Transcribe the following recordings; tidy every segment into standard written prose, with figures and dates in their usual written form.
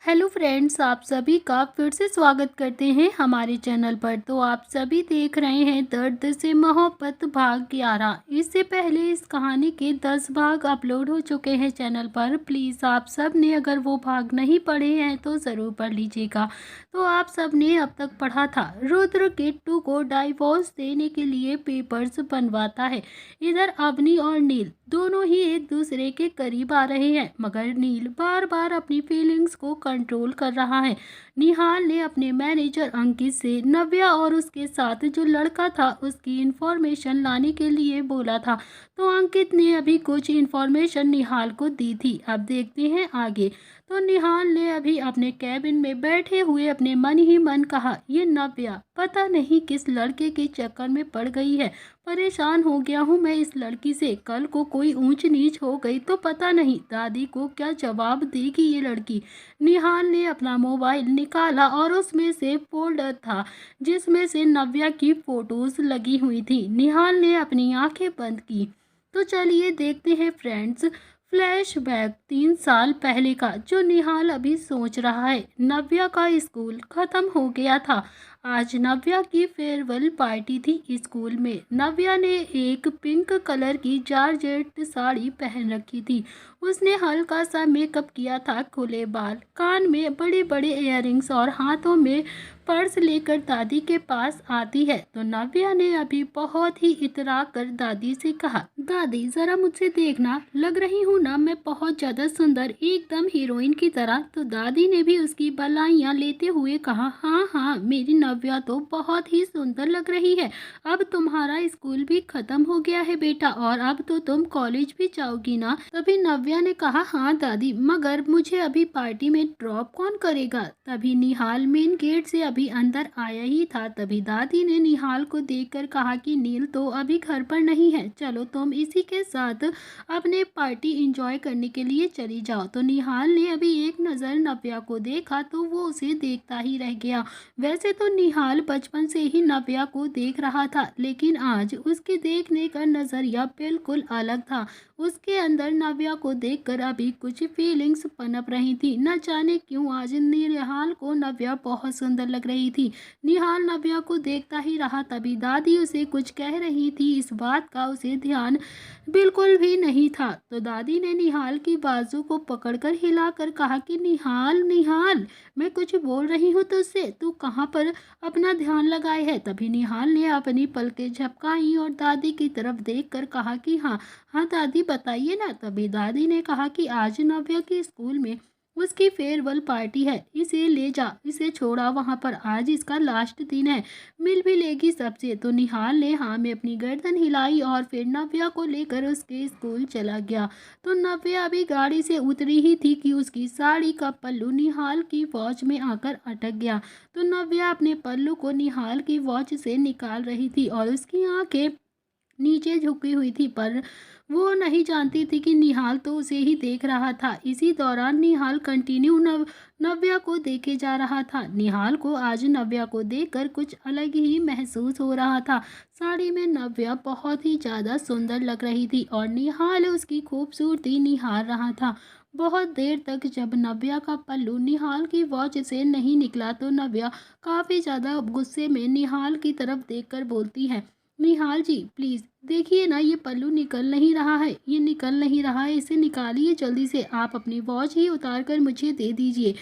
Hello friends, आप सभी का फिर से स्वागत करते हैं हमारे चैनल पर। तो आप सभी देख रहे हैं दर्द से मोहब्बत भाग 11। इससे पहले इस कहानी के 10 भाग अपलोड हो चुके हैं चैनल पर। प्लीज़ आप सब ने अगर वो भाग नहीं पढ़े हैं तो ज़रूर पढ़ लीजिएगा। तो आप सब ने अब तक पढ़ा था, रुद्र किट्टू को डाइवोर्स देने के लिए पेपर्स बनवाता है। इधर अवनी और नील दोनों ही एक दूसरे के करीब आ रहे हैं, मगर नील बार बार अपनी फीलिंग्स को कंट्रोल कर रहा है। निहाल ने अपने मैनेजर अंकित से नव्या और उसके साथ जो लड़का था उसकी इंफॉर्मेशन लाने के लिए बोला था। तो अंकित ने अभी कुछ इंफॉर्मेशन निहाल को दी थी। अब देखते हैं आगे। तो निहाल ने अभी अपने कैबिन में बैठे हुए अपने मन ही मन कहा, ये नव्या पता नहीं किस लड़के के चक्कर में पड़ गई है। परेशान हो गया हूँ मैं इस लड़की से। कल को कोई ऊंच नीच हो गई तो पता नहीं दादी को क्या जवाब देगी ये लड़की। निहाल ने अपना मोबाइल निकाला और उसमें से फोल्डर था जिसमें से नव्या की फोटोज लगी हुई थी। निहाल ने अपनी आंखें बंद की। तो चलिए देखते हैं फ्रेंड्स, फ्लैशबैक 3 साल पहले का, जो निहाल अभी सोच रहा है। नव्या का स्कूल खत्म हो गया था। आज नव्या की फेयरवेल पार्टी थी स्कूल में। नव्या ने एक पिंक कलर की जॉर्जेट साड़ी पहन रखी थी। उसने हल्का सा मेकअप किया था, खुले बाल, कान में बड़े बड़े इयररिंग्स और हाथों में पर्स लेकर दादी के पास आती है। तो नव्या ने अभी बहुत ही इतरा कर दादी से कहा, दादी जरा मुझसे देखना, लग रही हूँ ना मैं बहुत ज़्यादा सुंदर, एकदम हीरोइन की तरह। तो दादी ने भी उसकी बधाइयाँ लेते हुए कहा, हाँ हाँ मेरी नव्या तो बहुत ही सुंदर लग रही है। अब तुम्हारा स्कूल भी खत्म हो गया है बेटा, और अब तो तुम कॉलेज भी जाओगी ना। तभी नव्या ने कहा, हाँ दादी, मगर मुझे अभी पार्टी में ड्रॉप कौन करेगा। तभी निहाल मेन गेट से अभी अंदर आया ही था। तभी दादी ने निहाल को देखकर कहा कि नील तो अभी घर पर नहीं है, चलो तुम इसी के साथ अपने पार्टी एंजॉय करने के लिए चली जाओ। तो निहाल ने अभी एक नज़र नव्या को देखा तो वो उसे देखता ही रह गया। वैसे तो निहाल बचपन से ही नव्या को देख रहा था, लेकिन आज उसके देखने का नज़रिया बिल्कुल अलग था। उसके अंदर नव्या को देखकर अभी कुछ फीलिंग्स पनप रही थी। न जाने क्यों आज निहाल को नव्या बहुत सुंदर लग रही थी। निहाल नव्या को देखता ही रहा। तभी दादी उसे कुछ कह रही थी, इस बात का उसे ध्यान बिल्कुल भी नहीं था। तो दादी ने निहाल की बाजू को पकड़कर हिलाकर कहा कि निहाल निहाल, मैं कुछ बोल रही हूँ तुझसे, तू कहाँ पर अपना ध्यान लगाए है। तभी निहाल ने अपनी पलकें झपकाई और दादी की तरफ देखकर कहा कि हाँ हाँ दादी बताइए ना। तभी दादी ने कहा कि आज नव्या के स्कूल में उसकी फेयरवेल पार्टी है, इसे ले जा, इसे छोड़ा वहाँ पर, आज इसका लास्ट दिन है, मिल भी लेगी सबसे। तो निहाल ने हाँ में अपनी गर्दन हिलाई और फिर नव्या को लेकर उसके स्कूल चला गया। तो नव्या अभी गाड़ी से उतरी ही थी कि उसकी साड़ी का पल्लू निहाल की वॉच में आकर अटक गया। तो नव्या अपने पल्लू को निहाल की वॉच से निकाल रही थी और उसकी आंखें नीचे झुकी हुई थी, पर वो नहीं जानती थी कि निहाल तो उसे ही देख रहा था। इसी दौरान निहाल कंटिन्यू नव्या को देखे जा रहा था। निहाल को आज नव्या को देखकर कुछ अलग ही महसूस हो रहा था। साड़ी में नव्या बहुत ही ज़्यादा सुंदर लग रही थी और निहाल उसकी खूबसूरती निहार रहा था। बहुत देर तक जब नव्या का पल्लू निहाल की वॉच से नहीं निकला तो नव्या काफ़ी ज़्यादा गुस्से में निहाल की तरफ देखकर बोलती है, निहाल जी प्लीज़ देखिए ना, ये पल्लू निकल नहीं रहा है, ये निकल नहीं रहा है, इसे निकालिए जल्दी से। आप अपनी वॉच ही उतार कर मुझे दे दीजिए,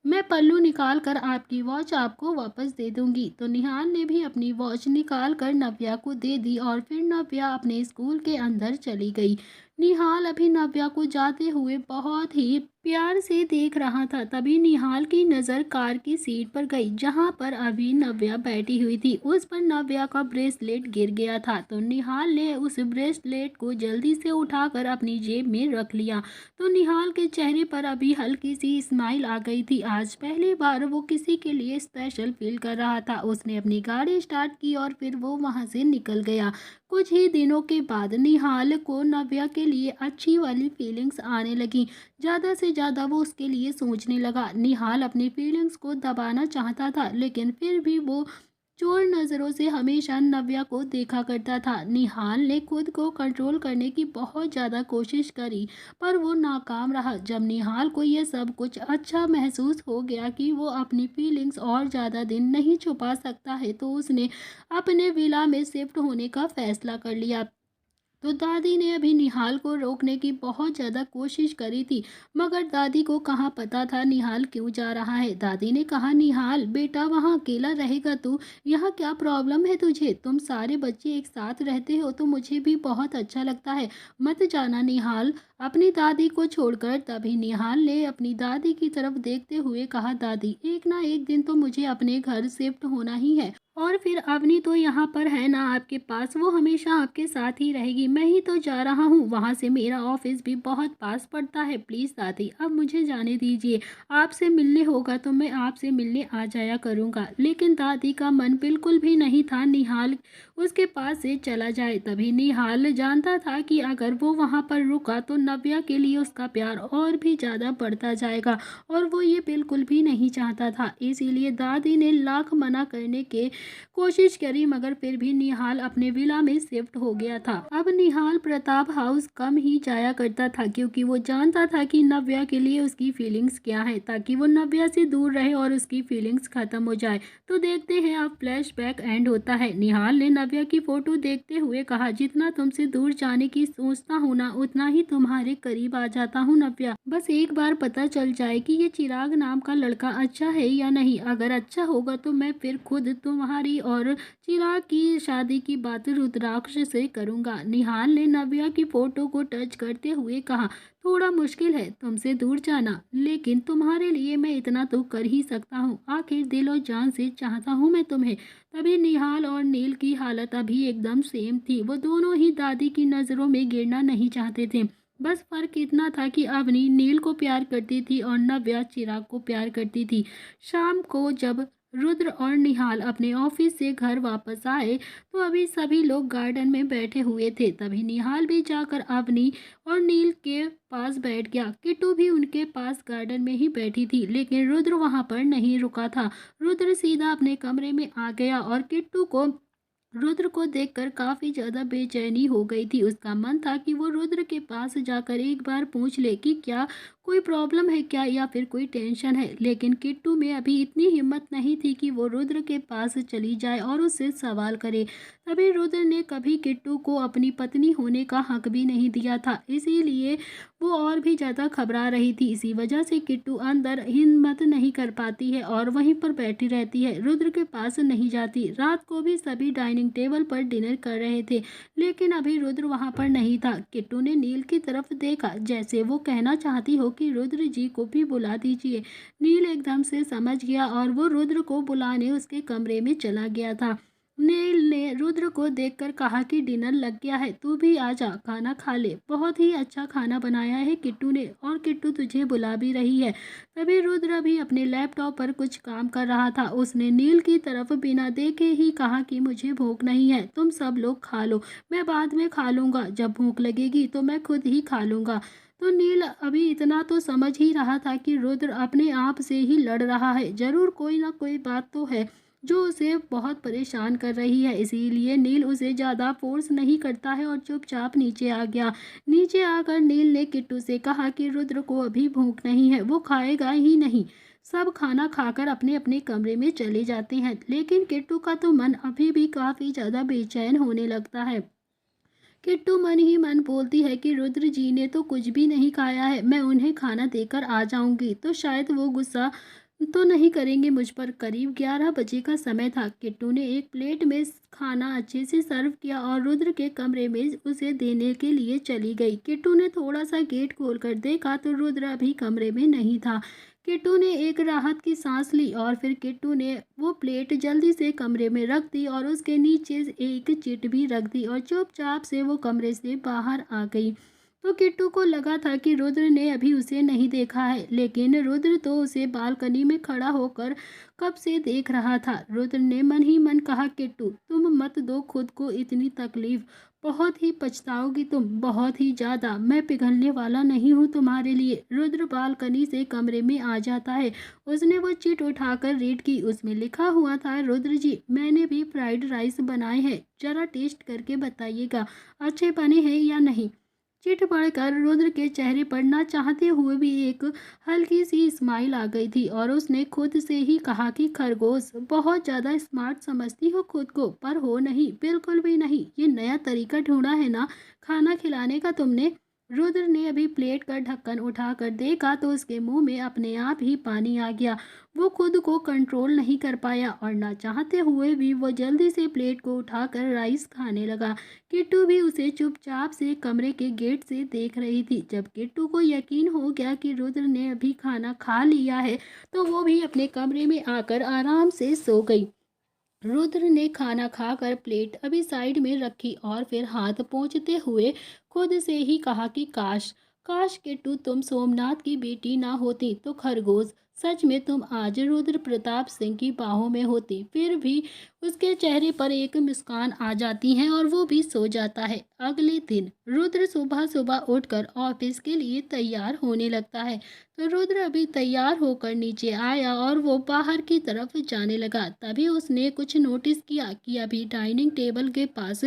मैं पल्लू निकाल कर आपकी वॉच आपको वापस दे दूंगी। तो निहाल ने भी अपनी वॉच निकाल कर नव्या को दे दी और फिर नव्या अपने स्कूल के अंदर चली गई। निहाल अभी नव्या को जाते हुए बहुत ही प्यार से देख रहा था। तभी निहाल की नज़र कार की सीट पर गई जहां पर अभी नव्या बैठी हुई थी। उस पर नव्या का ब्रेसलेट गिर गया था। तो निहाल ने उस ब्रेसलेट को जल्दी से उठाकर अपनी जेब में रख लिया। तो निहाल के चेहरे पर अभी हल्की सी स्माइल आ गई थी। आज पहली बार वो किसी के लिए स्पेशल फील कर रहा था। उसने अपनी गाड़ी स्टार्ट की और फिर वो वहां से निकल गया। कुछ ही दिनों के बाद निहाल को नव्या के लिए अच्छी वाली फीलिंग्स आने लगी। ज़्यादा से ज़्यादा वो उसके लिए सोचने लगा। निहाल अपनी फीलिंग्स को दबाना चाहता था, लेकिन फिर भी वो चोर नज़रों से हमेशा नव्या को देखा करता था। निहाल ने खुद को कंट्रोल करने की बहुत ज़्यादा कोशिश करी, पर वो नाकाम रहा। जब निहाल को यह सब कुछ अच्छा महसूस हो गया कि वो अपनी फीलिंग्स और ज़्यादा दिन नहीं छुपा सकता है, तो उसने अपने विला में शिफ्ट होने का फैसला कर लिया। तो दादी ने अभी निहाल को रोकने की बहुत ज़्यादा कोशिश करी थी, मगर दादी को कहाँ पता था निहाल क्यों जा रहा है। दादी ने कहा, निहाल बेटा, वहाँ अकेला रहेगा तू? यहाँ क्या प्रॉब्लम है तुझे? तुम सारे बच्चे एक साथ रहते हो तो मुझे भी बहुत अच्छा लगता है। मत जाना निहाल, अपनी दादी को छोड़कर। तभी निहाल ने अपनी दादी की तरफ देखते हुए कहा, दादी, एक ना एक दिन तो मुझे अपने घर शिफ्ट होना ही है। और फिर अवनी तो यहाँ पर है ना आपके पास, वो हमेशा आपके साथ ही रहेगी। मैं ही तो जा रहा हूँ, वहाँ से मेरा ऑफिस भी बहुत पास पड़ता है। प्लीज़ दादी, अब मुझे जाने दीजिए। आपसे मिलने होगा तो मैं आपसे मिलने आ जाया करूँगा। लेकिन दादी का मन बिल्कुल भी नहीं था निहाल उसके पास से चला जाए। तभी निहाल जानता था कि अगर वो वहाँ पर रुका तो नव्या के लिए उसका प्यार और भी ज़्यादा बढ़ता जाएगा, और वो ये बिल्कुल भी नहीं चाहता था। इसीलिए दादी ने लाख मना करने के कोशिश करी, मगर फिर भी निहाल अपने विला में शिफ्ट हो गया था। अब निहाल प्रताप हाउस कम ही जाया करता था, क्योंकि वो जानता था कि नव्या के लिए उसकी फीलिंग्स क्या है, ताकि वो नव्या से दूर रहे और उसकी फीलिंग्स खत्म हो जाए। तो देखते हैं अब फ्लैशबैक एंड होता है। निहाल ने नव्या की फोटो देखते हुए कहा, जितना तुमसे दूर जाने की सोचता हूँ ना, उतना ही तुम्हारे करीब आ जाता हूँ नव्या। बस एक बार पता चल जाए कि ये चिराग नाम का लड़का अच्छा है या नहीं। अगर अच्छा होगा तो मैं फिर खुद तुम्हारी और चिराग की शादी की बात रुद्राक्ष से करूंगा। निहाल ने नव्या की फोटो को टच करते हुए कहा, थोड़ा मुश्किल है तुमसे दूर जाना, लेकिन तुम्हारे लिए मैं इतना तो कर ही सकता हूँ। आखिर दिल और जान से चाहता हूँ मैं तुम्हें। तभी निहाल और नील की हालत अभी एकदम सेम थी। वो दोनों ही दादी की नज़रों में गिरना नहीं चाहते थे। बस फर्क इतना था कि अवनी नील को प्यार करती थी और नव्या चिराग को प्यार करती थी। शाम को जब रुद्र और निहाल अपने ऑफिस से घर वापस आए, तो अभी सभी लोग गार्डन में बैठे हुए थे। तभी निहाल भी जाकर अवनी और नील के पास बैठ गया। किट्टू भी उनके पास गार्डन में ही बैठी थी, लेकिन रुद्र वहां पर नहीं रुका था। रुद्र सीधा अपने कमरे में आ गया और किट्टू को रुद्र को देखकर काफी ज्यादा बेचैनी हो गई थी। उसका मन था कि वो रुद्र के पास जाकर एक बार पूछ ले कि क्या कोई प्रॉब्लम है क्या, या फिर कोई टेंशन है। लेकिन किट्टू में अभी इतनी हिम्मत नहीं थी कि वो रुद्र के पास चली जाए और उससे सवाल करे। तभी रुद्र ने कभी किट्टू को अपनी पत्नी होने का हक भी नहीं दिया था, इसीलिए वो और भी ज़्यादा घबरा रही थी। इसी वजह से किट्टू अंदर हिम्मत नहीं कर पाती है और वहीं पर बैठी रहती है, रुद्र के पास नहीं जाती। रात को भी सभी डाइनिंग टेबल पर डिनर कर रहे थे, लेकिन अभी रुद्र वहां पर नहीं था। किट्टू ने नील की तरफ देखा, जैसे वो कहना चाहती हो कि रुद्र जी को भी बुला दीजिए। नील एकदम से समझ गया और वो रुद्र को बुलाने उसके कमरे में चला गया था। नील ने रुद्र को देखकर कहा कि डिनर लग गया है, तू भी आ जा, खाना खा ले। बहुत ही अच्छा खाना बनाया है किट्टू ने, और किट्टू तुझे बुला भी रही है। तभी रुद्र भी अपने लैपटॉप पर कुछ काम कर रहा था। उसने नील की तरफ बिना देखे ही कहा कि मुझे भूख नहीं है, तुम सब लोग खा लो, मैं बाद में खा लूँगा। जब भूख लगेगी तो मैं खुद ही खा लूँगा। तो नील अभी इतना तो समझ ही रहा था कि रुद्र अपने आप से ही लड़ रहा है। जरूर कोई ना कोई बात तो है जो उसे बहुत परेशान कर रही है, इसीलिए नील उसे ज़्यादा फोर्स नहीं करता है और चुपचाप नीचे आ गया। नीचे आकर नील ने किट्टू से कहा कि रुद्र को अभी भूख नहीं है, वो खाएगा ही नहीं। सब खाना खाकर अपने अपने कमरे में चले जाते हैं, लेकिन किट्टू का तो मन अभी भी काफ़ी ज़्यादा बेचैन होने लगता है। किट्टू मन ही मन बोलती है कि रुद्र जी ने तो कुछ भी नहीं खाया है, मैं उन्हें खाना देकर आ जाऊंगी तो शायद वो गुस्सा तो नहीं करेंगे मुझ पर। करीब 11 बजे का समय था। किट्टू ने एक प्लेट में खाना अच्छे से सर्व किया और रुद्र के कमरे में उसे देने के लिए चली गई। किट्टू ने थोड़ा सा गेट खोलकर देखा तो रुद्र अभी कमरे में नहीं था। किट्टू ने एक राहत की सांस ली और फिर किट्टू ने वो प्लेट जल्दी से कमरे में रख दी और उसके नीचे एक चिट भी रख दी और चुपचाप से वो कमरे से बाहर आ गई। तो किट्टू को लगा था कि रुद्र ने अभी उसे नहीं देखा है, लेकिन रुद्र तो उसे बालकनी में खड़ा होकर कब से देख रहा था। रुद्र ने मन ही मन कहा, किट्टू तुम मत दो खुद को इतनी तकलीफ, बहुत ही पछताओगी तुम, बहुत ही ज्यादा। मैं पिघलने वाला नहीं हूँ तुम्हारे लिए। रुद्र बालकनी से कमरे में आ जाता है। उसने वो चिट उठाकर रीड की। उसमें लिखा हुआ था, रुद्र जी मैंने भी फ्राइड राइस बनाए हैं, जरा टेस्ट करके बताइएगा अच्छे बने हैं या नहीं। चिट पढ़कर रुद्र के चेहरे पर ना चाहते हुए भी एक हल्की सी स्माइल आ गई थी और उसने खुद से ही कहा कि खरगोश बहुत ज़्यादा स्मार्ट समझती हो खुद को, पर हो नहीं, बिल्कुल भी नहीं। ये नया तरीका ढूंढा है ना खाना खिलाने का तुमने। रुद्र ने अभी प्लेट का ढक्कन उठाकर देखा तो उसके मुंह में अपने आप ही पानी आ गया। वो खुद को कंट्रोल नहीं कर पाया और ना चाहते हुए भी वो जल्दी से प्लेट को उठाकर राइस खाने लगा। किट्टू भी उसे चुपचाप से कमरे के गेट से देख रही थी। जब किट्टू को यकीन हो गया कि रुद्र ने अभी खाना खा लिया है तो वो भी अपने कमरे में आकर आराम से सो गई। रुद्र ने खाना खाकर प्लेट अभी साइड में रखी और फिर हाथ पोंछते हुए खुद से ही कहा कि काश काश किट्टू तुम सोमनाथ की बेटी ना होती तो खरगोश सच में तुम आज रुद्र प्रताप सिंह की बाहों में होती। फिर भी उसके चेहरे पर एक मुस्कान आ जाती है और वो भी सो जाता है। अगले दिन रुद्र सुबह सुबह उठकर ऑफिस के लिए तैयार होने लगता है। तो रुद्र अभी तैयार होकर नीचे आया और वो बाहर की तरफ जाने लगा। तभी उसने कुछ नोटिस किया कि अभी डाइनिंग टेबल के पास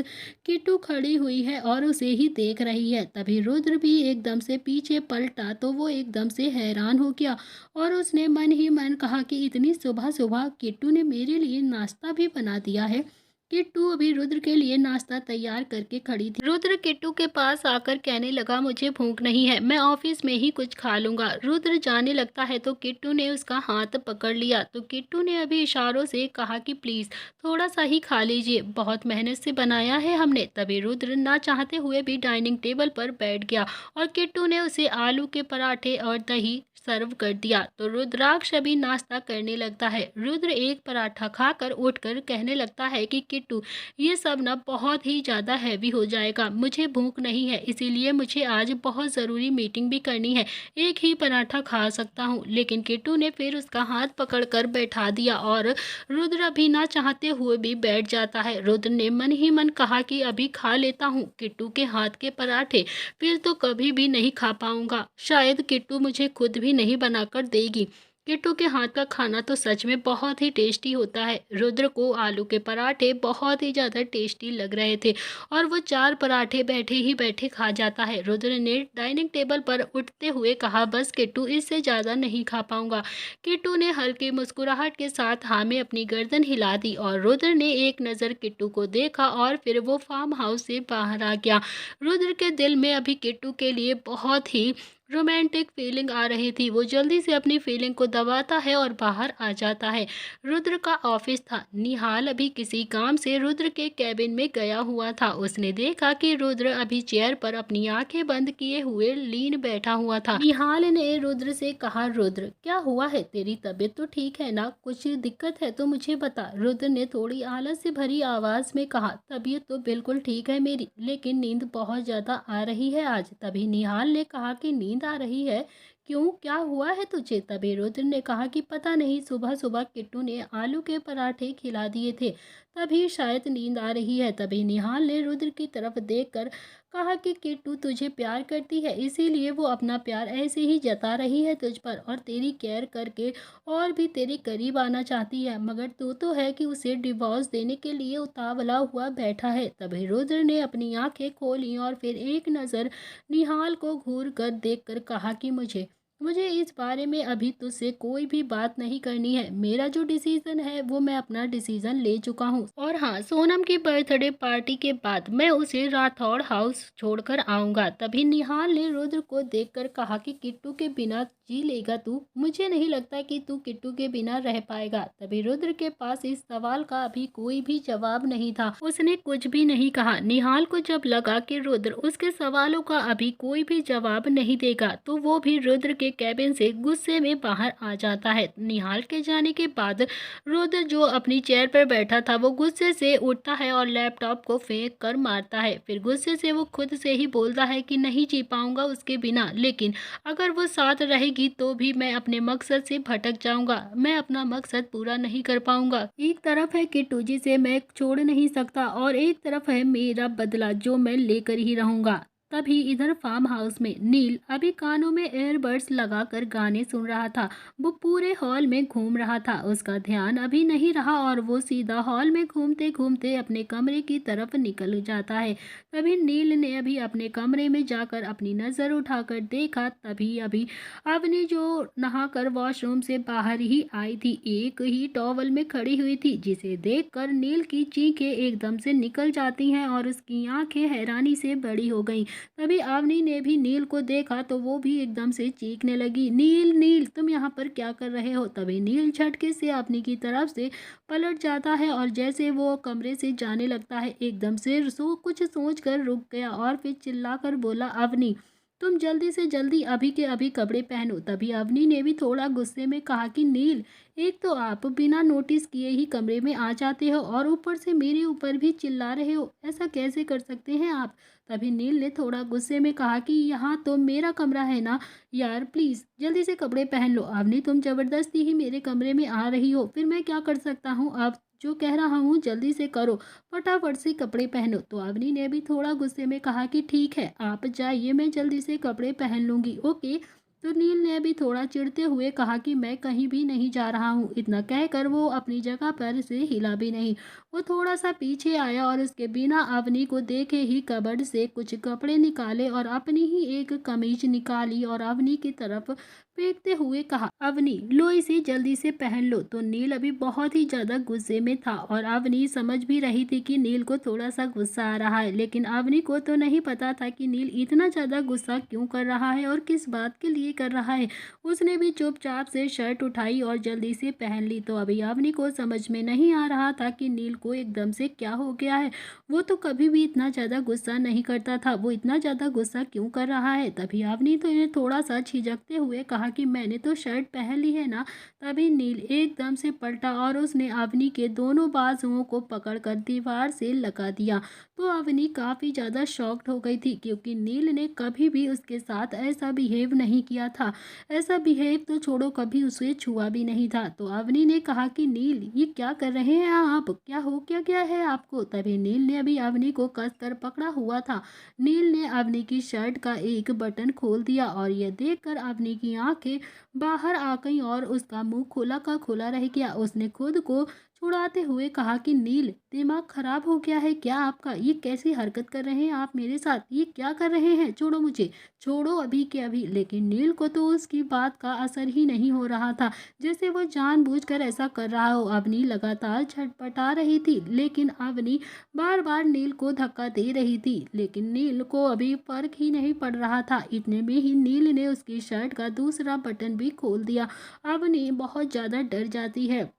किट्टू खड़ी हुई है और उसे ही देख रही है। तभी रुद्र भी एकदम से पीछे पलटा तो वो एकदम से हैरान हो गया और उसने मन ही मन कहा कि इतनी सुबह सुबह किट्टू ने मेरे लिए नाश्ता भी बना दिया है। किट्टू अभी रुद्र के लिए नाश्ता तैयार करके खड़ी थी। रुद्र किट्टू के पास आकर कहने लगा, मुझे भूख नहीं है, मैं ऑफिस में ही कुछ खा लूंगा। रुद्र जाने लगता है तो किट्टू ने उसका हाथ पकड़ लिया। तो किट्टू ने अभी इशारों से कहा कि प्लीज थोड़ा सा ही खा लीजिए, बहुत मेहनत से बनाया है हमने। तभी रुद्र ना चाहते हुए भी डाइनिंग टेबल पर बैठ गया और किट्टू ने उसे आलू के पराठे और दही सर्व कर दिया। तो रुद्राक्ष अभी नाश्ता करने लगता है। रुद्र एक पराठा खाकर उठकर कहने लगता है कि किट्टू ये सब ना बहुत ही ज़्यादा हैवी हो जाएगा, मुझे भूख नहीं है, इसीलिए मुझे आज बहुत ज़रूरी मीटिंग भी करनी है, एक ही पराठा खा सकता हूँ। लेकिन किट्टू ने फिर उसका हाथ पकड़कर बैठा दिया और रुद्र अभी ना चाहते हुए भी बैठ जाता है। रुद्र ने मन ही मन कहा कि अभी खा लेता हूँ किट्टू के हाथ के पराठे, फिर तो कभी भी नहीं खा पाऊंगा, शायद किट्टू मुझे खुद भी नहीं बनाकर देगी। किट्टू के हाथ का खाना तो सच में बहुत ही टेस्टी होता है। रुद्र को आलू के पराठे बहुत ही ज़्यादा टेस्टी लग रहे थे और वो 4 पराठे बैठे ही बैठे खा जाता है। रुद्र ने डाइनिंग टेबल पर उठते हुए कहा, बस किट्टू इससे ज़्यादा नहीं खा पाऊंगा। किट्टू ने हल्की मुस्कुराहट के साथ हाँ में अपनी गर्दन हिला दी और रुद्र ने एक नज़र किट्टू को देखा और फिर वो फार्म हाउस से बाहर आ गया। रुद्र के दिल में अभी किट्टू के लिए बहुत ही रोमांटिक फीलिंग आ रही थी। वो जल्दी से अपनी फीलिंग को दबाता है और बाहर आ जाता है। रुद्र का ऑफिस था। निहाल अभी किसी काम से रुद्र के कैबिन में गया हुआ था। उसने देखा कि रुद्र अभी चेयर पर अपनी आंखें बंद किए हुए लीन बैठा हुआ था। निहाल ने रुद्र से कहा, रुद्र क्या हुआ है, तेरी तबीयत तो ठीक है ना, कुछ दिक्कत है तो मुझे बता। रुद्र ने थोड़ी आलस से भरी आवाज में कहा, तबीयत तो बिल्कुल ठीक है मेरी, लेकिन नींद बहुत ज्यादा आ रही है आज। तभी निहाल ने कहा कि नींद आ रही है, क्यों, क्या हुआ है तुझे। तभी रुद्र ने कहा कि पता नहीं, सुबह सुबह किट्टू ने आलू के पराठे खिला दिए थे, तभी शायद नींद आ रही है। तभी निहाल ने रुद्र की तरफ देखकर कहा कि किट्टू तुझे प्यार करती है, इसीलिए वो अपना प्यार ऐसे ही जता रही है तुझ पर और तेरी केयर करके और भी तेरे करीब आना चाहती है, मगर तू तो है कि उसे डिवोर्स देने के लिए उतावला हुआ बैठा है। तभी रुद्र ने अपनी आंखें खोली और फिर एक नज़र निहाल को घूर कर देख कर कहा कि मुझे मुझे इस बारे में अभी तुझसे कोई भी बात नहीं करनी है। मेरा जो डिसीजन है वो मैं अपना डिसीजन ले चुका हूँ। और हाँ, सोनम की बर्थडे पार्टी के बाद मैं उसे राठौड़ हाउस छोड़कर आऊँगा। तभी निहाल ने रुद्र को देखकर कहा कि किट्टू के बिना जी लेगा तू, मुझे नहीं लगता कि तू किट्टू के बिना रह पाएगा। तभी रुद्र के पास इस सवाल का अभी कोई भी जवाब नहीं था। उसने कुछ भी नहीं कहा। निहाल को जब लगा कि रुद्र उसके सवालों का अभी कोई भी जवाब नहीं देगा तो वो भी रुद्र के कैबिन से गुस्से में बाहर आ जाता है। निहाल के जाने के बाद रुद्र जो अपनी चेयर पर बैठा था वो गुस्से से उठता है और लैपटॉप को फेंक कर मारता है। फिर गुस्से से वो खुद से ही बोलता है कि नहीं जी पाऊंगा उसके बिना, लेकिन अगर वो साथ रहेगी तो भी मैं अपने मकसद से भटक जाऊंगा, मैं अपना मकसद पूरा नहीं कर पाऊंगा। एक तरफ है किट्टू जिसे मैं छोड़ नहीं सकता और एक तरफ है मेरा बदला जो मैं लेकर ही रहूंगा। तभी इधर फार्म हाउस में नील अभी कानों में एयरबड्स लगाकर गाने सुन रहा था। वो पूरे हॉल में घूम रहा था, उसका ध्यान अभी नहीं रहा और वो सीधा हॉल में घूमते घूमते अपने कमरे की तरफ निकल जाता है। तभी नील ने अभी अपने कमरे में जाकर अपनी नज़र उठाकर देखा, तभी अभी अवनी जो नहाकर वॉशरूम से बाहर ही आई थी एक ही टॉवल में खड़ी हुई थी, जिसे देखकर नील की चीखें एकदम से निकल जाती हैं और उसकी आंखें हैरानी से बड़ी हो गईं। तभी अवनी ने भी नील को देखा तो वो भी एकदम से चीखने लगी, नील नील तुम यहाँ पर क्या कर रहे हो। तभी नील झटके से अवनी की तरफ से पलट जाता है और जैसे वो कमरे से जाने लगता है एकदम से कुछ सोच कर रुक गया और फिर चिल्लाकर बोला, अवनी तुम जल्दी से जल्दी अभी के अभी कपड़े पहनो। तभी अवनी ने भी थोड़ा गुस्से में कहा कि नील, एक तो आप बिना नोटिस किए ही कमरे में आ जाते हो और ऊपर से मेरे ऊपर भी चिल्ला रहे हो, ऐसा कैसे कर सकते हैं आप। तभी नील ने थोड़ा गुस्से में कहा कि यहाँ तो मेरा कमरा है ना यार, प्लीज़ जल्दी से कपड़े पहन लो। अवनी तुम ज़बरदस्ती ही मेरे कमरे में आ रही हो, फिर मैं क्या कर सकता हूँ। अब जो कह रहा हूँ जल्दी से करो, फटाफट से कपड़े पहनो। तो अवनी ने भी थोड़ा गुस्से में कहा कि ठीक है आप जाइए, मैं जल्दी से कपड़े पहन लूँगी, ओके। तो नील ने भी थोड़ा चिढ़ते हुए कहा कि मैं कहीं भी नहीं जा रहा हूँ। इतना कहकर वो अपनी जगह पर से हिला भी नहीं। वो थोड़ा सा पीछे आया और उसके बिना अवनी को देखे ही कबर्ड से कुछ कपड़े निकाले और अपनी ही एक कमीज निकाली और अवनी की तरफ फेंकते हुए कहा, अवनी लो इसे जल्दी से पहन लो। तो नील अभी बहुत ही ज्यादा गुस्से में था और अवनी समझ भी रही थी कि नील को थोड़ा सा गुस्सा आ रहा है, लेकिन अवनी को तो नहीं पता था कि नील इतना ज्यादा गुस्सा क्यों कर रहा है और किस बात के लिए कर रहा है। उसने भी चुपचाप से शर्ट उठाई और जल्दी से पहन ली। तो अभी अवनी को समझ में नहीं आ रहा था कि नील को एकदम से क्या हो गया है। वो तो कभी भी इतना ज्यादा गुस्सा नहीं करता था, वो इतना ज्यादा गुस्सा क्यों कर रहा है। तभी अवनी तो इन्हें थोड़ा सा झिझकते हुए कहा कि मैंने तो शर्ट पहन ली है ना। तभी नील एकदम से पलटा और उसने अवनी के दोनों बाजुओं को पकड़कर दीवार से लगा दिया। तो अवनी काफ़ी ज़्यादा शॉक्ड हो गई थी क्योंकि नील ने कभी भी उसके साथ ऐसा बिहेव नहीं किया था। ऐसा बिहेव तो छोड़ो, कभी उसे छुआ भी नहीं था। तो अवनी ने कहा कि नील ये क्या कर रहे हैं आप, क्या हो क्या गया है आपको। तभी नील ने अभी अवनी को कसकर पकड़ा हुआ था। नील ने अवनी की शर्ट का एक बटन खोल दिया और यह देखकर अवनी की आंखें बाहर आ गई और उसका मुंह खुला का खुला रह गया। उसने खुद को छुड़ाते हुए कहा कि नील दिमाग खराब हो गया है क्या आपका, ये कैसी हरकत कर रहे हैं आप मेरे साथ, ये क्या कर रहे हैं, छोड़ो मुझे, छोड़ो अभी के अभी। लेकिन नील को तो उसकी बात का असर ही नहीं हो रहा था, जैसे वो जानबूझकर ऐसा कर रहा हो। अवनी लगातार छटपटा रही थी लेकिन अवनी बार बार नील को धक्का दे रही थी, लेकिन नील को अभी फर्क ही नहीं पड़ रहा था। इतने में ही नील ने उसकी शर्ट का दूसरा बटन भी खोल दिया। अवनी बहुत ज़्यादा डर जाती है।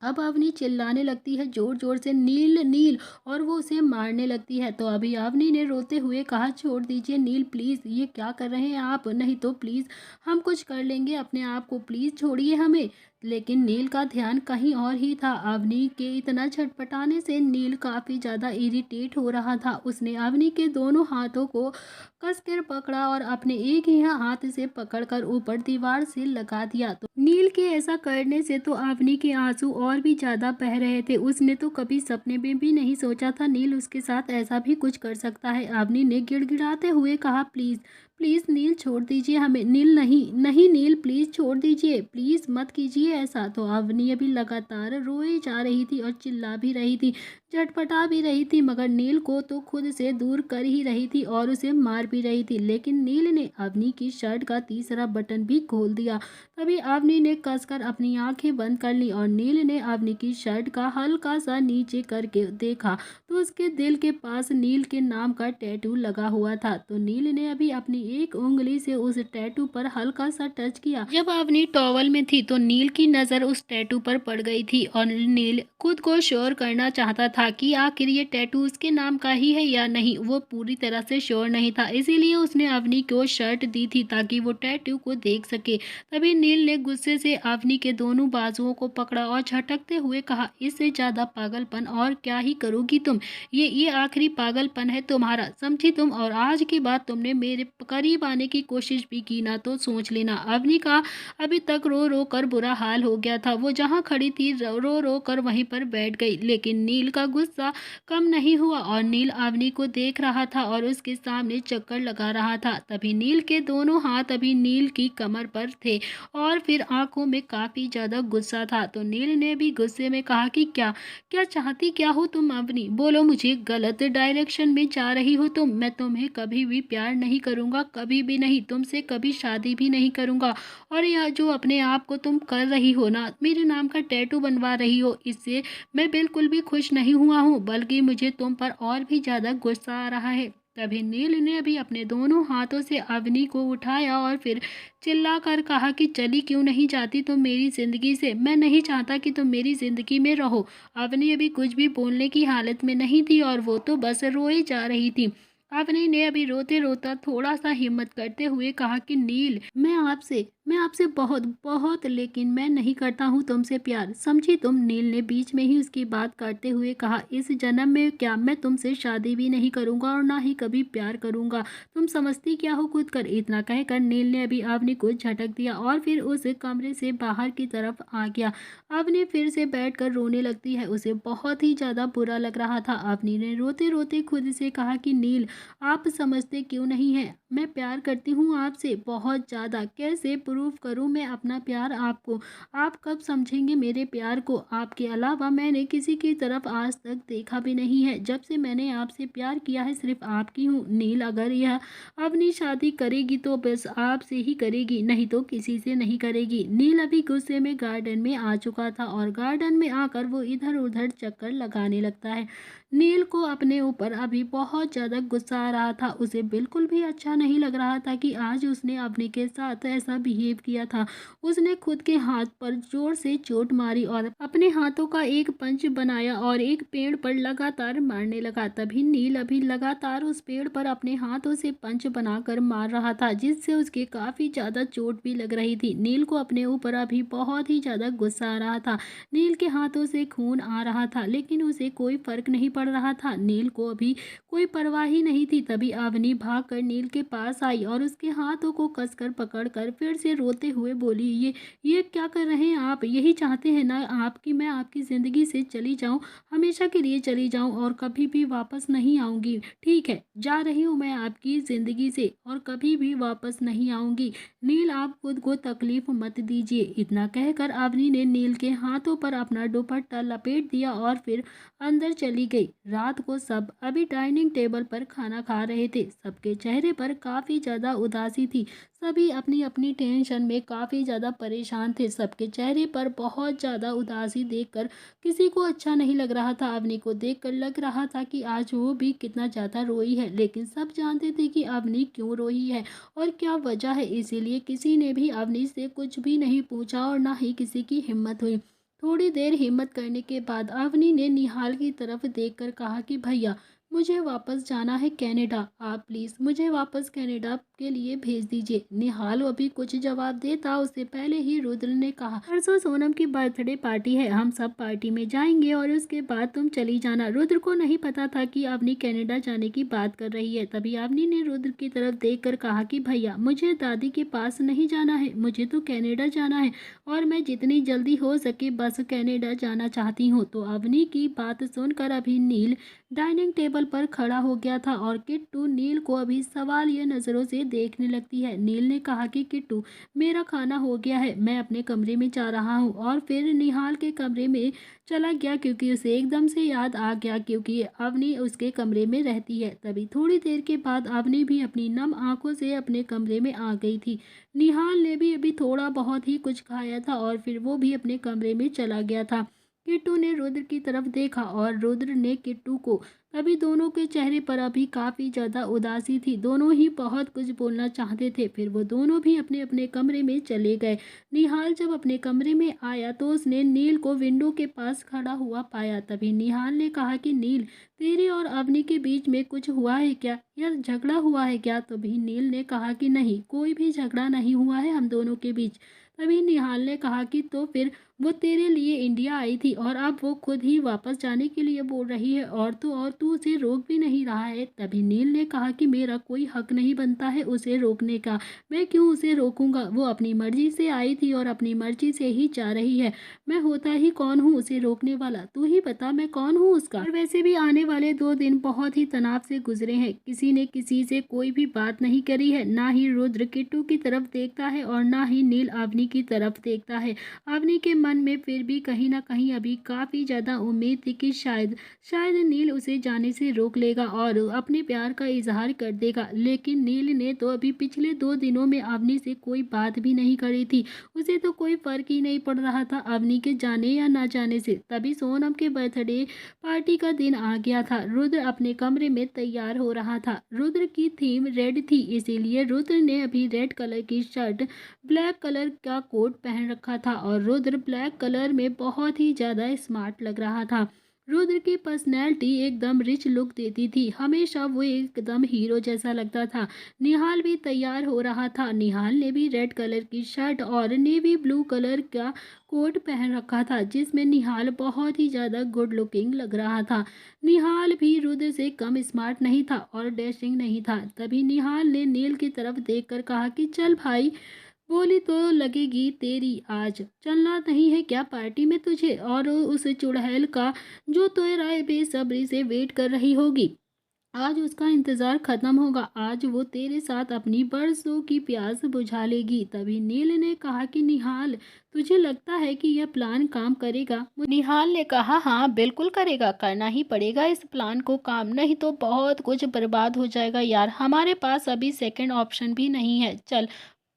अब अवनी चिल्लाने लगती है जोर जोर से, नील नील, और वो उसे मारने लगती है। तो अभी अवनी ने रोते हुए कहा, छोड़ दीजिए नील प्लीज़, ये क्या कर रहे हैं आप, नहीं तो प्लीज़ हम कुछ कर लेंगे अपने आप को, प्लीज़ छोड़िए हमें। लेकिन नील का ध्यान कहीं और ही था। अवनी के इतना छटपटाने से नील काफ़ी ज़्यादा इरिटेट हो रहा था। उसने अवनी के दोनों हाथों को कसकर पकड़ा और अपने एक ही हाथ से पकड़कर ऊपर दीवार से लगा दिया। तो नील के ऐसा करने से तो अवनी के आंसू और भी ज़्यादा बह रहे थे। उसने तो कभी सपने में भी नहीं सोचा था नील उसके साथ ऐसा भी कुछ कर सकता है। अवनी ने गिड़गिड़ाते हुए कहा, प्लीज़ प्लीज़ नील छोड़ दीजिए हमें, नील नहीं नहीं नील प्लीज़ छोड़ दीजिए, प्लीज़ मत कीजिए ऐसा। तो अवनी अभी लगातार रोए जा रही थी और चिल्ला भी रही थी, झटपटा भी रही थी, मगर नील को तो खुद से दूर कर ही रही थी और उसे मार भी रही थी। लेकिन नील ने अवनी की शर्ट का तीसरा बटन भी खोल दिया। तभी अवनी ने कसकर अपनी आंखें बंद कर ली और नील ने अवनी की शर्ट का हल्का सा नीचे करके देखा तो उसके दिल के पास नील के नाम का टैटू लगा हुआ था। तो नील ने अभी अपनी एक उंगली से उस टैटू पर हल्का सा टच किया। जब अवनी टॉवल में थी तो नील की नज़र उस टैटू पर पड़ गई थी और नील खुद को श्योर करना चाहता था कि आखिर ये टैटू उसके नाम का ही है या नहीं। वो पूरी तरह से श्योर नहीं था, इसीलिए उसने अवनी को शर्ट दी थी ताकि वो टैटू को देख सके। तभी नील ने गुस्से से अवनी के दोनों बाजुओं को पकड़ा और झटकते हुए कहा, इससे ज्यादा पागलपन और क्या ही करोगी तुम। ये आखिरी पागलपन है तुम्हारा, समझी तुम। और आज के बाद तुमने मेरे करीब आने की कोशिश भी की ना तो सोच लेना। अवनी का अभी तक रो रो कर बुरा हाल हो गया था। वो जहाँ खड़ी थी रो रो कर वहीं पर बैठ गई। लेकिन नील का गुस्सा कम नहीं हुआ और नील अवनी को देख रहा था और उसके सामने चक्कर लगा रहा था। तभी नील के दोनों हाथ अभी नील की कमर पर थे और फिर आंखों में काफी ज्यादा गुस्सा था। तो नील ने भी गुस्से में कहा कि क्या क्या चाहती क्या हो तुम अवनी, बोलो मुझे। गलत डायरेक्शन में जा रही हो तुम। मैं तुम्हें कभी भी प्यार नहीं करूंगा, कभी भी नहीं। तुमसे कभी शादी भी नहीं करूंगा। और यह जो अपने आप को तुम कर रही हो ना, मेरे नाम का टैटू बनवा रही हो, इससे मैं बिल्कुल भी खुश नहीं हुआ हूँ, बल्कि मुझे तुम पर और भी ज्यादा गुस्सा आ रहा है। तभी नील ने भी अपने दोनों हाथों से अवनी को उठाया और फिर चिल्लाकर कहा कि चली क्यों नहीं जाती तुम मेरी जिंदगी से। मैं नहीं चाहता कि तुम मेरी जिंदगी में रहो। अवनी अभी कुछ भी बोलने की हालत में नहीं थी और वो तो बस रोई जा रही थी। अवनी ने अभी रोते रोता थोड़ा सा हिम्मत करते हुए कहा कि नील, मैं आपसे बहुत बहुत, लेकिन मैं नहीं करता हूँ तुमसे प्यार, समझी तुम। नील ने बीच में ही उसकी बात काटते हुए कहा, इस जन्म में क्या मैं तुमसे शादी भी नहीं करूंगा और ना ही कभी प्यार करूंगा। तुम समझती क्या हो खुद कर। इतना कहकर नील ने अभी अवनी को झटक दिया और फिर उस कमरे से बाहर की तरफ आ गया। अवनी फिर से बैठकर रोने लगती है। उसे बहुत ही ज्यादा बुरा लग रहा था। अवनी ने रोते रोते खुद से कहा कि नील, आप समझते क्यों नहीं है, मैं प्यार करती हूँ आपसे बहुत ज़्यादा। कैसे प्रूव करूँ मैं अपना प्यार आपको। आप कब समझेंगे मेरे प्यार को। आपके अलावा मैंने किसी की तरफ आज तक देखा भी नहीं है। जब से मैंने आपसे प्यार किया है सिर्फ आपकी हूँ। नील, अगर यह अपनी शादी करेगी तो बस आपसे ही करेगी, नहीं तो किसी से नहीं करेगी। नील अभी गुस्से में गार्डन में आ चुका था और गार्डन में आकर वो इधर उधर चक्कर लगाने लगता है। नील को अपने ऊपर अभी बहुत ज़्यादा गुस्सा आ रहा था। उसे बिल्कुल भी अच्छा नहीं लग रहा था कि आज उसने अवनी के साथ ऐसा बिहेव किया था। उसने खुद के हाथ पर जोर से चोट मारी और अपने हाथों का एक पंच बनाया और एक पेड़ पर लगातार मारने लगा। तभी नील अभी लगातार उस पेड़ पर अपने हाथों से पंच बनाकर मार रहा था, जिससे उसके काफ़ी ज़्यादा चोट भी लग रही थी। नील को अपने ऊपर अभी बहुत ही ज़्यादा गुस्सा आ रहा था। नील के हाथों से खून आ रहा था, लेकिन उसे कोई फर्क नहीं पड़ रहा था। नील को अभी कोई परवाह ही नहीं थी। तभी अवनी भागकर नील के पास आई और उसके हाथों को कसकर पकड़कर फिर से रोते हुए बोली, ये क्या कर रहे हैं आप। यही चाहते हैं ना आप कि मैं आपकी ज़िंदगी से चली जाऊं, हमेशा के लिए चली जाऊं और कभी भी वापस नहीं आऊंगी। ठीक है, जा रही हूं मैं आपकी ज़िंदगी से और कभी भी वापस नहीं आऊंगी। नील, आप खुद को तकलीफ मत दीजिए। इतना कहकर अवनी ने नील के हाथों पर अपना दुपट्टा लपेट दिया और फिर अंदर चली गई। रात को सब अभी डाइनिंग टेबल पर खाना खा रहे थे। सबके चेहरे पर काफ़ी ज़्यादा उदासी थी। सभी अपनी अपनी टेंशन में काफ़ी ज़्यादा परेशान थे। सबके चेहरे पर बहुत ज़्यादा उदासी देखकर किसी को अच्छा नहीं लग रहा था। अवनी को देखकर लग रहा था कि आज वो भी कितना ज़्यादा रोई है, लेकिन सब जानते थे कि अवनी क्यों रोई है और क्या वजह है। इसीलिए किसी ने भी अवनी से कुछ भी नहीं पूछा और ना ही किसी की हिम्मत हुई। थोड़ी देर हिम्मत करने के बाद अवनी ने निहाल की तरफ देखकर कहा कि भैया, मुझे वापस जाना है कनाडा। आप प्लीज़ मुझे वापस कनाडा के लिए भेज दीजिए। निहाल अभी कुछ जवाब देता उससे पहले ही रुद्र ने कहा, परसों सोनम की बर्थडे पार्टी है, हम सब पार्टी में जाएंगे और उसके बाद तुम चली जाना। रुद्र को नहीं पता था कि अवनी कनाडा जाने की बात कर रही है। तभी अवनी ने रुद्र की तरफ देखकर कहा कि भैया, मुझे दादी के पास नहीं जाना है, मुझे तो कनाडा जाना है और मैं जितनी जल्दी हो सके बस कनाडा जाना चाहती हूँ। तो अवनी की बात सुनकर अभी नील डाइनिंग टेबल पर खड़ा हो गया था और किट्टू नील को अभी सवालिया नज़रों से देखने लगती है। नील ने कहा कि किट्टू, मेरा खाना हो गया है, मैं अपने कमरे में जा रहा हूँ। और फिर निहाल के कमरे में चला गया क्योंकि उसे एकदम से याद आ गया क्योंकि अवनी उसके कमरे में रहती है। तभी थोड़ी देर के बाद अवनी भी अपनी नम आंखों से अपने कमरे में आ गई थी। निहाल ने भी अभी थोड़ा बहुत ही कुछ खाया था और फिर वो भी अपने कमरे में चला गया था। किट्टू ने रुद्र की तरफ देखा और रुद्र ने किट्टू को। तभी दोनों के चेहरे पर अभी काफी ज्यादा उदासी थी। दोनों ही बहुत कुछ बोलना चाहते थे। फिर वो दोनों भी अपने अपने कमरे में चले गए। निहाल जब अपने कमरे में आया तो उसने नील को विंडो के पास खड़ा हुआ पाया। तभी निहाल ने कहा कि नील, तेरे और अवनी के बीच में कुछ हुआ है क्या, या झगड़ा हुआ है क्या? तभी नील ने कहा कि नहीं, कोई भी झगड़ा नहीं हुआ है हम दोनों के बीच। तभी निहाल ने कहा कि तो फिर वो तेरे लिए इंडिया आई थी और अब वो खुद ही वापस जाने के लिए बोल रही है, और तू उसे रोक भी नहीं रहा है। तभी नील ने कहा कि मेरा कोई हक नहीं बनता है उसे रोकने का। मैं क्यों उसे रोकूंगा? वो अपनी मर्जी से आई थी और अपनी मर्जी से ही जा रही है। मैं होता ही कौन हूँ उसे रोकने वाला? तू ही बता मैं कौन हूँ उसका? और वैसे भी आने वाले 2 दिन बहुत ही तनाव से गुजरे हैं। किसी ने किसी से कोई भी बात नहीं करी है। ना ही रुद्र किट्टू की तरफ देखता है और ना ही नील अवनी की तरफ देखता है। अवनी के मन में फिर भी कहीं ना कहीं अभी काफी ज्यादा उम्मीद थी कि शायद शायद नील उसे जाने से रोक लेगा और अपने प्यार का इजहार कर देगा। लेकिन नील ने तो अभी पिछले 2 दिनों में अवनी से कोई बात भी नहीं करी थी। उसे तो कोई फर्क ही नहीं पड़ रहा था अवनी के जाने या ना जाने से। तभी सोनम के बर्थडे पार्टी का दिन आ गया था। रुद्र अपने कमरे में तैयार हो रहा था। रुद्र की थीम रेड थी, इसीलिए रुद्र ने अभी रेड कलर की शर्ट, ब्लैक कलर का कोट पहन रखा था और रुद्र ब्लैक कलर में बहुत ही ज़्यादा स्मार्ट लग रहा था। रुद्र की पर्सनैलिटी एकदम रिच लुक देती थी। हमेशा वो एकदम हीरो जैसा लगता था। निहाल भी तैयार हो रहा था। निहाल ने भी रेड कलर की शर्ट और नेवी ब्लू कलर का कोट पहन रखा था, जिसमें निहाल बहुत ही ज़्यादा गुड लुकिंग लग रहा था। निहाल भी रुद्र से कम स्मार्ट नहीं था और डैशिंग नहीं था। तभी निहाल ने नील की तरफ देखकर कहा कि चल भाई, बोली तो लगेगी तेरी आज। चलना नहीं है क्या पार्टी में तुझे और उस चुड़ैल का, जो तेरा बेसब्री से वेट कर रही होगी? आज उसका इंतजार खत्म होगा। आज वो तेरे साथ अपनी बरसों की प्यास बुझा लेगी। तभी नील ने कहा कि निहाल, तुझे लगता है कि यह प्लान काम करेगा? निहाल ने कहा हाँ बिल्कुल करेगा, करना ही पड़ेगा इस प्लान को काम, नहीं तो बहुत कुछ बर्बाद हो जाएगा यार। हमारे पास अभी सेकंड ऑप्शन भी नहीं है। चल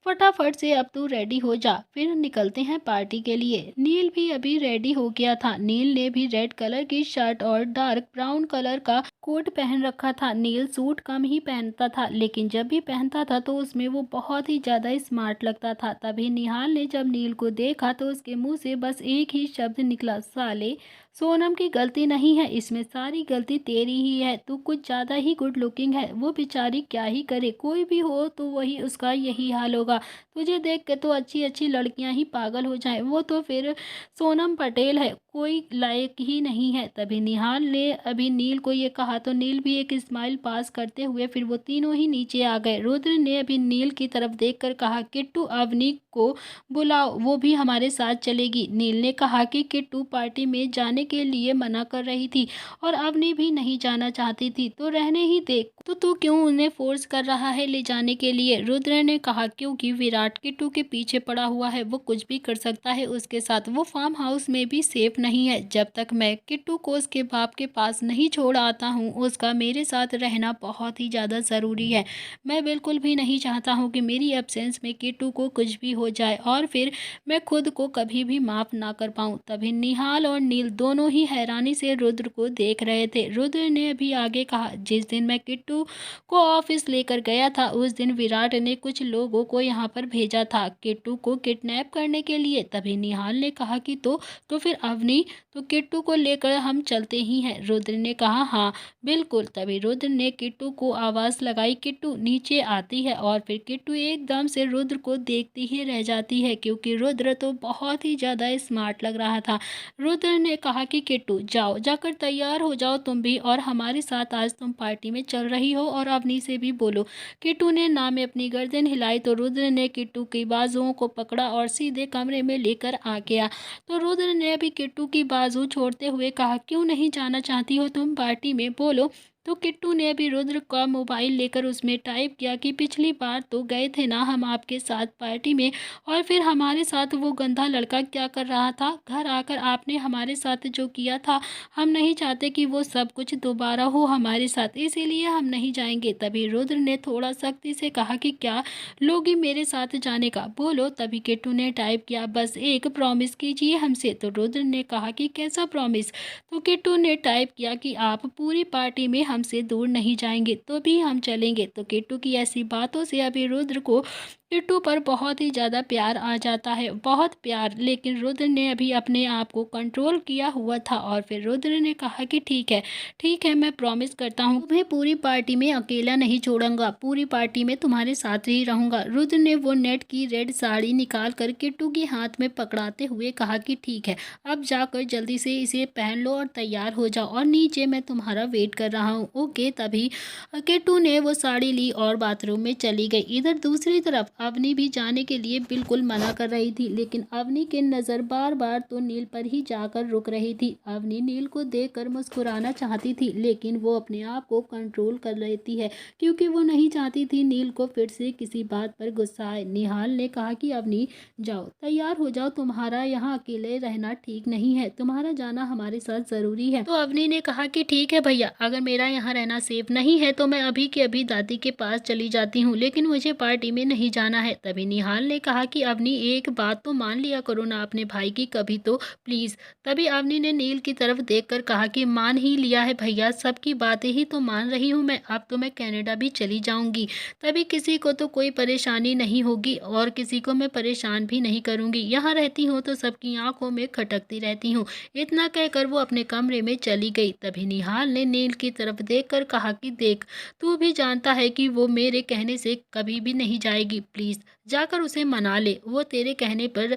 फटाफट से अब तू रेडी हो जा, फिर निकलते हैं पार्टी के लिए। नील भी अभी रेडी हो गया था। नील ने भी रेड कलर की शर्ट और डार्क ब्राउन कलर का कोट पहन रखा था। नील सूट कम ही पहनता था, लेकिन जब भी पहनता था तो उसमें वो बहुत ही ज़्यादा स्मार्ट लगता था। तभी निहाल ने जब नील को देखा तो उसके मुंह से बस एक ही शब्द निकला, साले। सोनम की गलती नहीं है, इसमें सारी गलती तेरी ही है। तू कुछ ज़्यादा ही गुड लुकिंग है। वो बेचारी क्या ही करे, कोई भी हो तो वही उसका यही हाल होगा। तुझे देख के तो अच्छी अच्छी लड़कियां ही पागल हो जाएं। वो तो फिर सोनम पटेल है, कोई लायक ही नहीं है। तभी निहाल ने अभी नील को ये कहा तो नील भी एक स्माइल पास करते हुए फिर वो तीनों ही नीचे आ गए। रुद्र ने अभी नील की तरफ देखकर कहा, किट्टू अवनी को बुलाओ, वो भी हमारे साथ चलेगी। नील ने कहा कि किट्टू पार्टी में जाने के लिए मना कर रही थी और अवनी भी नहीं जाना चाहती थी, तो रहने ही दे। तो तू क्यों उन्हें फोर्स कर रहा है ले जाने के लिए? रुद्र ने कहा क्योंकि विराट किट्टू के पीछे पड़ा हुआ है, वो कुछ भी कर सकता है उसके साथ। वो फार्म हाउस में भी सेफ नहीं है। जब तक मैं किट्टू को उसके बाप के पास नहीं छोड़ आता हूँ, उसका मेरे साथ रहना बहुत ही ज़्यादा ज़रूरी है। मैं बिल्कुल भी नहीं चाहता हूँ कि मेरी एब्सेंस में किट्टू को कुछ भी हो जाए और फिर मैं खुद को कभी भी माफ़ ना कर पाऊँ। तभी निहाल और नील दोनों ही हैरानी से रुद्र को देख रहे थे। रुद्र ने अभी आगे कहा, जिस दिन मैं किट्टू को ऑफिस लेकर गया था उस दिन विराट ने कुछ लोगों को यहाँ पर भेजा था किट्टू को किडनैप करने के लिए। तभी निहाल ने कहा कि तो फिर अवनी, तो किट्टू को लेकर हम चलते ही हैं। रुद्र ने कहा हाँ बिल्कुल। तभी रुद्र ने किट्टू को आवाज़ लगाई, किट्टू नीचे आती है और फिर किट्टू एकदम से रुद्र को देखती ही रह जाती है, क्योंकि रुद्र तो बहुत ही ज़्यादा स्मार्ट लग रहा था। रुद्र ने कहा कि किट्टू जाओ, जाकर तैयार हो जाओ तुम भी, और हमारे साथ आज तुम पार्टी में चल रही हो और अवनी से भी बोलो। किट्टू ने ना में अपनी गर्दन हिलाई तो रुद्र ने किट्टू की बाजुओं को पकड़ा और सीधे कमरे में लेकर आ गया। तो रुद्र ने अभी किट्टू की बाजू छोड़ते हुए कहा, क्यों नहीं जाना चाहती हो तुम पार्टी में, बोलो। तो किट्टू ने अभी रुद्र का मोबाइल लेकर उसमें टाइप किया कि पिछली बार तो गए थे ना हम आपके साथ पार्टी में, और फिर हमारे साथ वो गंदा लड़का क्या कर रहा था, घर आकर आपने हमारे साथ जो किया था, हम नहीं चाहते कि वो सब कुछ दोबारा हो हमारे साथ, इसीलिए हम नहीं जाएंगे। तभी रुद्र ने थोड़ा सख्ती से कहा कि क्या लोगी मेरे साथ जाने का, बोलो। तभी किट्टू ने टाइप किया बस एक प्रॉमिस कीजिए हमसे। तो रुद्र ने कहा कि कैसा प्रॉमिस। तो किट्टू ने टाइप किया कि आप पूरी पार्टी में हमसे दूर नहीं जाएंगे तो भी हम चलेंगे। तो किट्टू की ऐसी बातों से अभी रुद्र को किट्टू पर बहुत ही ज़्यादा प्यार आ जाता है, बहुत प्यार। लेकिन रुद्र ने अभी अपने आप को कंट्रोल किया हुआ था और फिर रुद्र ने कहा कि ठीक है मैं प्रॉमिस करता हूँ तुम्हें पूरी पार्टी में अकेला नहीं छोड़ूंगा, पूरी पार्टी में तुम्हारे साथ ही रहूंगा। रुद्र ने वो नेट की रेड साड़ी निकाल कर किट्टू के हाथ में पकड़ाते हुए कहा कि ठीक है, अब जाकर जल्दी से इसे पहन लो और तैयार हो जाओ और नीचे मैं तुम्हारा वेट कर रहा हूँ, ओके। तभी किट्टू ने वो साड़ी ली और बाथरूम में चली गई। इधर दूसरी तरफ अवनी भी जाने के लिए बिल्कुल मना कर रही थी, लेकिन अवनी की नज़र बार बार तो नील पर ही जाकर रुक रही थी। अवनी नील को देखकर मुस्कुराना चाहती थी, लेकिन वो अपने आप को कंट्रोल कर लेती है क्योंकि वो नहीं चाहती थी नील को फिर से किसी बात पर गुस्सा आए। निहाल ने कहा कि अवनी जाओ तैयार हो जाओ, तुम्हारा यहाँ अकेले रहना ठीक नहीं है, तुम्हारा जाना हमारे साथ ज़रूरी है। तो अवनी ने कहा कि ठीक है भैया, अगर मेरा यहाँ रहना सेफ नहीं है तो मैं अभी के अभी दादी के पास चली जाती हूँ, लेकिन मुझे पार्टी में नहीं जाना है। तभी निहाल ने कहा कि अवनी एक बात तो मान लिया करो ना अपने भाई की कभी तो, प्लीज़। तभी अवनी ने नील की तरफ देखकर कहा कि मान ही लिया है भैया, सबकी बातें ही तो मान रही हूँ मैं, अब तो मैं कनाडा भी चली जाऊँगी, तभी किसी को तो कोई परेशानी नहीं होगी और किसी को मैं परेशान भी नहीं करूँगी, यहाँ रहती हूँ तो सबकी आंखों में खटकती रहती हूँ। इतना कहकर वो अपने कमरे में चली गई। तभी निहाल ने नील की तरफ देखकर कहा कि देख, तू भी जानता है कि वो मेरे कहने से कभी भी नहीं जाएगी, प्लीज़ जाकर उसे मना ले, वो तेरे कहने पर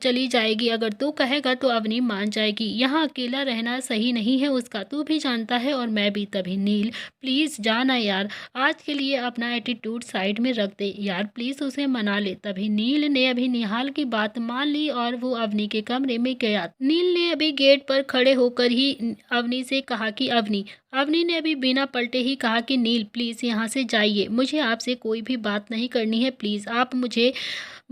चली जाएगी, अगर तू कहेगा तो अवनी मान जाएगी, यहाँ अकेला रहना सही नहीं है उसका, तू भी जानता है और मैं भी। तभी नील प्लीज़ जाना यार, आज के लिए अपना एटीट्यूड साइड में रख दे यार, प्लीज़ उसे मना ले। तभी नील ने अभी निहाल की बात मान ली और वो अवनी के कमरे में गया। नील ने अभी गेट पर खड़े होकर ही अवनी से कहा कि अवनी अवनी ने अभी बिना पलटे ही कहा कि नील प्लीज़ यहाँ से जाइए, मुझे आपसे कोई भी बात नहीं करनी है, प्लीज़ आप मुझे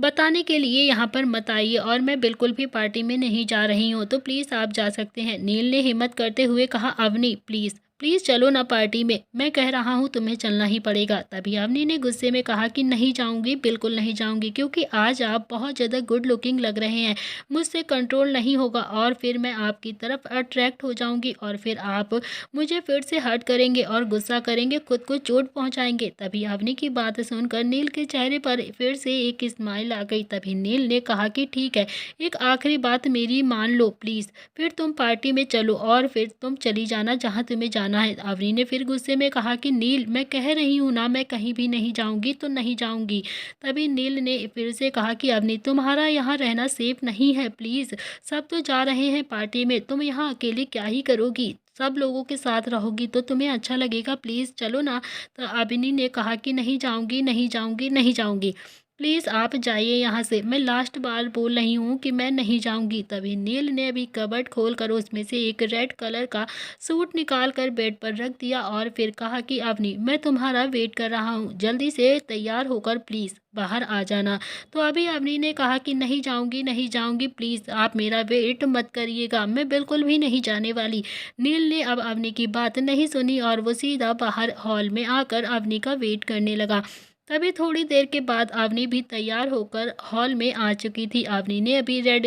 बताने के लिए यहाँ पर मत आइए और मैं बिल्कुल भी पार्टी में नहीं जा रही हूँ, तो प्लीज़ आप जा सकते हैं। नील ने हिम्मत करते हुए कहा अवनी प्लीज़ प्लीज़ चलो ना पार्टी में, मैं कह रहा हूँ तुम्हें चलना ही पड़ेगा। तभी अवनी ने गुस्से में कहा कि नहीं जाऊँगी, बिल्कुल नहीं जाऊँगी, क्योंकि आज आप बहुत ज़्यादा गुड लुकिंग लग रहे हैं, मुझसे कंट्रोल नहीं होगा और फिर मैं आपकी तरफ अट्रैक्ट हो जाऊँगी और फिर आप मुझे फिर से हर्ट करेंगे और गुस्सा करेंगे, खुद को चोट पहुँचाएंगे। तभी अवनी की बात सुनकर नील के चेहरे पर फिर से एक स्माइल आ गई। तभी नील ने कहा कि ठीक है, एक आखिरी बात मेरी मान लो प्लीज़, फिर तुम पार्टी में चलो और फिर तुम चली जाना जहाँ तुम्हें जाना है। अवनी ने फिर गुस्से में कहा कि नील मैं कह रही हूँ ना, मैं कहीं भी नहीं जाऊँगी तो नहीं जाऊँगी। तभी नील ने फिर से कहा कि अवनी तुम्हारा यहाँ रहना सेफ नहीं है, प्लीज़ सब तो जा रहे हैं पार्टी में, तुम यहाँ अकेले क्या ही करोगी, सब लोगों के साथ रहोगी तो तुम्हें अच्छा लगेगा, प्लीज़ चलो ना। तो अवनी ने कहा कि नहीं जाऊँगी, नहीं जाऊँगी, नहीं जाऊँगी, प्लीज़ आप जाइए यहाँ से, मैं लास्ट बार बोल रही हूँ कि मैं नहीं जाऊँगी। तभी नील ने अभी कबर्ड खोल कर उसमें से एक रेड कलर का सूट निकाल कर बेड पर रख दिया और फिर कहा कि अवनी मैं तुम्हारा वेट कर रहा हूँ, जल्दी से तैयार होकर प्लीज़ बाहर आ जाना। तो अभी अवनी ने कहा कि नहीं जाऊँगी, नहीं जाऊँगी, प्लीज़ आप मेरा वेट मत करिएगा, मैं बिल्कुल भी नहीं जाने वाली। नील ने अब अवनी की बात नहीं सुनी और वो सीधा बाहर हॉल में आकर अवनी का वेट करने लगा। तभी थोड़ी देर के बाद अवनी भी तैयार होकर हॉल में आ चुकी थी। अवनी ने अभी रेड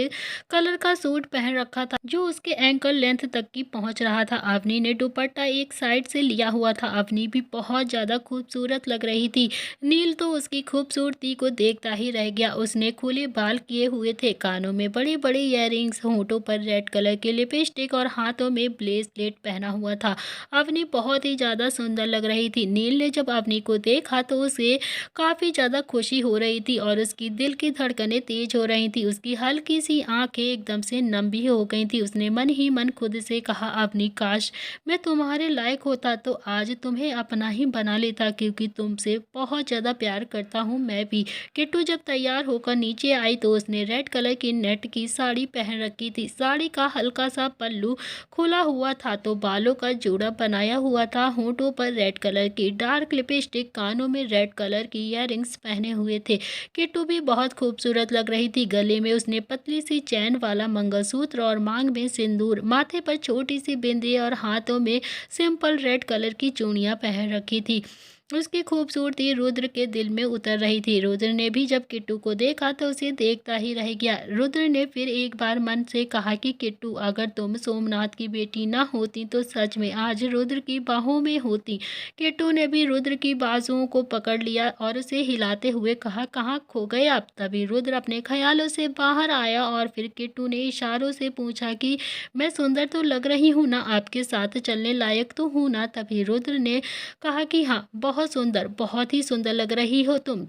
कलर का सूट पहन रखा था जो उसके एंकल लेंथ तक की पहुंच रहा था। अवनी ने दुपट्टा एक साइड से लिया हुआ था। अवनी भी बहुत ज़्यादा खूबसूरत लग रही थी। नील तो उसकी खूबसूरती को देखता ही रह गया। उसने खुले बाल किए हुए थे, कानों में बड़े बड़े इयररिंग्स, होंठों पर रेड कलर के लिपस्टिक और हाथों में ब्रेसलेट पहना हुआ था। अवनी बहुत ही ज़्यादा सुंदर लग रही थी। नील ने जब अवनी को देखा तो उसे काफ़ी ज़्यादा खुशी हो रही थी और उसकी दिल की धड़कनें तेज हो रही थी। उसकी हल्की सी आंखें एकदम से नम भी हो गई थी। उसने मन ही मन खुद से कहा, अपनी काश मैं तुम्हारे लायक होता तो आज तुम्हें अपना ही बना लेता, क्योंकि तुमसे बहुत ज़्यादा प्यार करता हूँ मैं भी। किट्टू जब तैयार होकर नीचे आई तो उसने रेड कलर की नेट की साड़ी पहन रखी थी। साड़ी का हल्का सा पल्लू खुला हुआ था तो बालों का जोड़ा बनाया हुआ था। होंठों पर रेड कलर की डार्क लिपस्टिक, कानों में रेड कलर की इयररिंग्स पहने हुए थे। किट्टू भी बहुत खूबसूरत लग रही थी। गले में उसने पतली सी चैन वाला मंगलसूत्र और मांग में सिंदूर, माथे पर छोटी सी बिंदी और हाथों में सिंपल रेड कलर की चूड़ियां पहन रखी थी। उसकी खूबसूरती रुद्र के दिल में उतर रही थी। रुद्र ने भी जब किट्टू को देखा तो उसे देखता ही रह गया। रुद्र ने फिर एक बार मन से कहा कि किट्टू, अगर तुम सोमनाथ की बेटी ना होती तो सच में आज रुद्र की बाहों में होती। किट्टू ने भी रुद्र की बाजुओं को पकड़ लिया और उसे हिलाते हुए कहा, कहाँ खो गए आप? तभी रुद्र अपने ख्यालों से बाहर आया और फिर किट्टू ने इशारों से पूछा कि मैं सुंदर तो लग रही हूँ ना, आपके साथ चलने लायक तो हूँ ना? तभी रुद्र ने कहा कि हाँ, बहुत सुंदर, बहुत ही सुंदर लग रही हो तुम।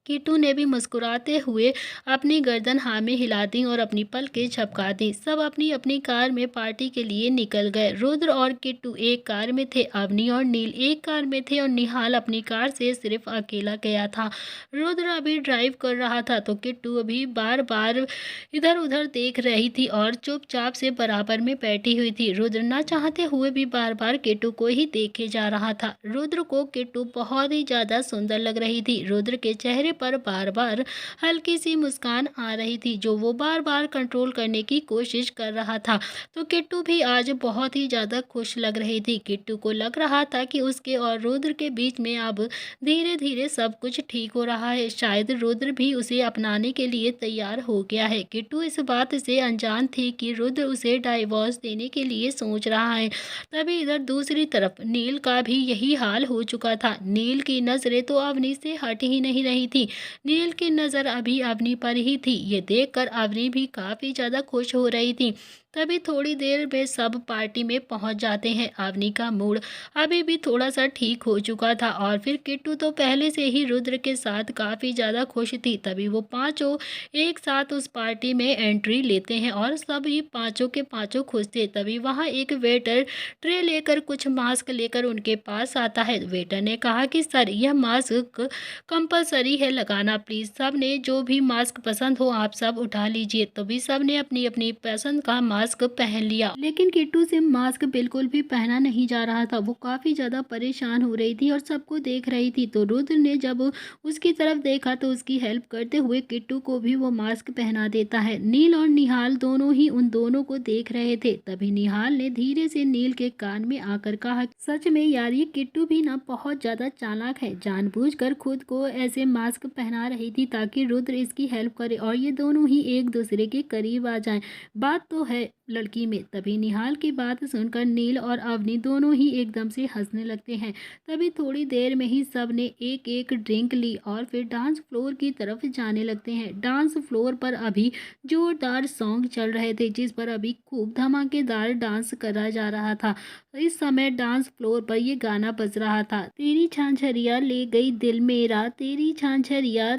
किट्टू ने भी मुस्कुराते हुए अपनी गर्दन हाँ में हिला दी और अपनी पलकें झपका दी। सब अपनी अपनी कार में पार्टी के लिए निकल गए। रुद्र और किट्टू एक कार में थे, अवनी और नील एक कार में थे और निहाल अपनी कार से सिर्फ अकेला गया था। रुद्र अभी ड्राइव कर रहा था तो किट्टू अभी बार बार इधर उधर देख रही थी और चुपचाप से बराबर में बैठी हुई थी। रुद्र ना चाहते हुए भी बार बार किट्टू को ही देखे जा रहा था। रुद्र को किट्टू बहुत ही ज्यादा सुंदर लग रही थी। रुद्र के चेहरे पर बार बार हल्की सी मुस्कान आ रही थी जो वो बार बार कंट्रोल करने की कोशिश कर रहा था। तो किट्टू भी आज बहुत ही ज्यादा खुश लग रही थी। किट्टू को लग रहा था कि उसके और रुद्र के बीच में अब धीरे धीरे सब कुछ ठीक हो रहा है। शायद रुद्र भी उसे अपनाने के लिए तैयार हो गया है। किट्टू इस बात से अनजान थी कि रुद्र उसे डाइवोर्स देने के लिए सोच रहा है। तभी इधर दूसरी तरफ नील का भी यही हाल हो चुका था। नील की नजरें तो अवनी से हट ही नहीं रही थी। नील की नजर अभी अवनी पर ही थी। ये देखकर अवनी भी काफी ज्यादा खुश हो रही थी। तभी थोड़ी देर में सब पार्टी में पहुंच जाते हैं। अवनी का मूड अभी भी थोड़ा सा ठीक हो चुका था और फिर किट्टू तो पहले से ही रुद्र के साथ काफी ज्यादा खुश थी। तभी वो पांचों एक साथ उस पार्टी में एंट्री लेते हैं और सभी पांचों के पांचों खुश थे। तभी वहां एक वेटर ट्रे लेकर कुछ मास्क लेकर उनके पास आता है। वेटर ने कहा कि सर, यह मास्क कंपलसरी है लगाना, प्लीज सब ने जो भी मास्क पसंद हो आप सब उठा लीजिए। तभी सब ने अपनी अपनी पसंद का मास्क पहन लिया, लेकिन किट्टू से मास्क बिल्कुल भी पहना नहीं जा रहा था। वो काफी ज्यादा परेशान हो रही थी और सबको देख रही थी। तो रुद्र ने जब उसकी तरफ देखा तो उसकी हेल्प करते हुए किट्टू को भी वो मास्क पहना देता है। नील और निहाल दोनों ही उन दोनों को देख रहे थे। तभी निहाल ने धीरे से नील के कान में आकर कहा, सच में यार ये किट्टू भी ना बहुत ज्यादा चालाक है, जानबूझकर खुद को ऐसे मास्क पहना रही थी ताकि रुद्र इसकी हेल्प करे और ये दोनों ही एक दूसरे के करीब आ जाएं। बात तो है लड़की में। तभी निहाल की बात सुनकर नील और अवनी दोनों ही एकदम से हंसने लगते हैं। तभी थोड़ी देर में ही सब ने एक एक ड्रिंक ली और फिर डांस फ्लोर की तरफ जाने लगते हैं। डांस फ्लोर पर अभी जोरदार सॉन्ग चल रहे थे जिस पर अभी खूब धमाकेदार डांस करा जा रहा था। इस समय डांस फ्लोर पर ये गाना बज रहा था, तेरी झांझरिया ले गई दिल मेरा, तेरी झांझरिया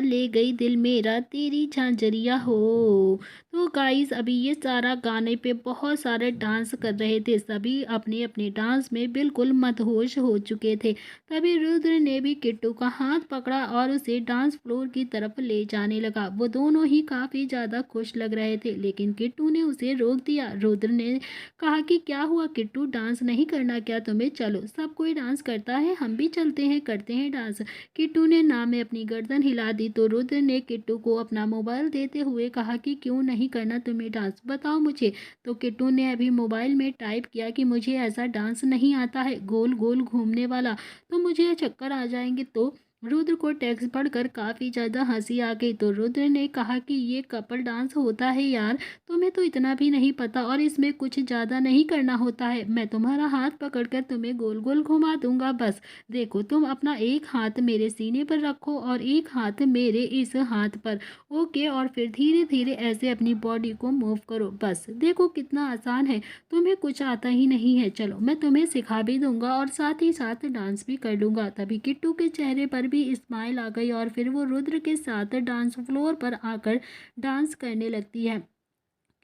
ले गई दिल मेरा, तेरी झांझरिया हो। तो गाइस अभी ये सारा गाने पे बहुत सारे डांस कर रहे थे। सभी अपने अपने डांस में बिल्कुल मदहोश हो चुके थे। तभी रुद्र ने भी किट्टू का हाथ पकड़ा और उसे डांस फ्लोर की तरफ ले जाने लगा। वो दोनों ही काफी ज्यादा खुश लग रहे थे लेकिन किट्टू ने उसे रोक दिया। रुद्र ने कहा कि क्या हुआ किट्टू, डांस नहीं करना क्या तुम्हें? चलो सब कोई डांस करता है, हम भी चलते हैं, करते हैं डांस। किट्टू ने ना में अपनी गर्दन हिला दी तो रुद्र ने किट्टू को अपना मोबाइल देते हुए कहा कि क्यों नहीं करना तुम्हें डांस, बताओ मुझे। तो किट्टू ने अभी मोबाइल में टाइप किया कि मुझे ऐसा डांस नहीं आता है, गोल गोल घूमने वाला, तो मुझे चक्कर आ जाएंगे। तो रुद्र को टेक्स्ट पढ़कर काफ़ी ज़्यादा हंसी आ गई। तो रुद्र ने कहा कि ये कपल डांस होता है यार, तुम्हें तो इतना भी नहीं पता और इसमें कुछ ज़्यादा नहीं करना होता है। मैं तुम्हारा हाथ पकड़कर तुम्हें गोल गोल घुमा दूंगा, बस देखो तुम अपना एक हाथ मेरे सीने पर रखो और एक हाथ मेरे इस हाथ पर। ओके, और फिर धीरे धीरे ऐसे अपनी बॉडी को मूव करो, बस देखो कितना आसान है। तुम्हें कुछ आता ही नहीं है, चलो मैं तुम्हें सिखा भी दूंगा और साथ ही साथ डांस भी कर लूंगा। तभी किट्टू के चेहरे पर भी स्माइल आ गई और फिर वो रुद्र के साथ डांस फ्लोर पर आकर डांस करने लगती है।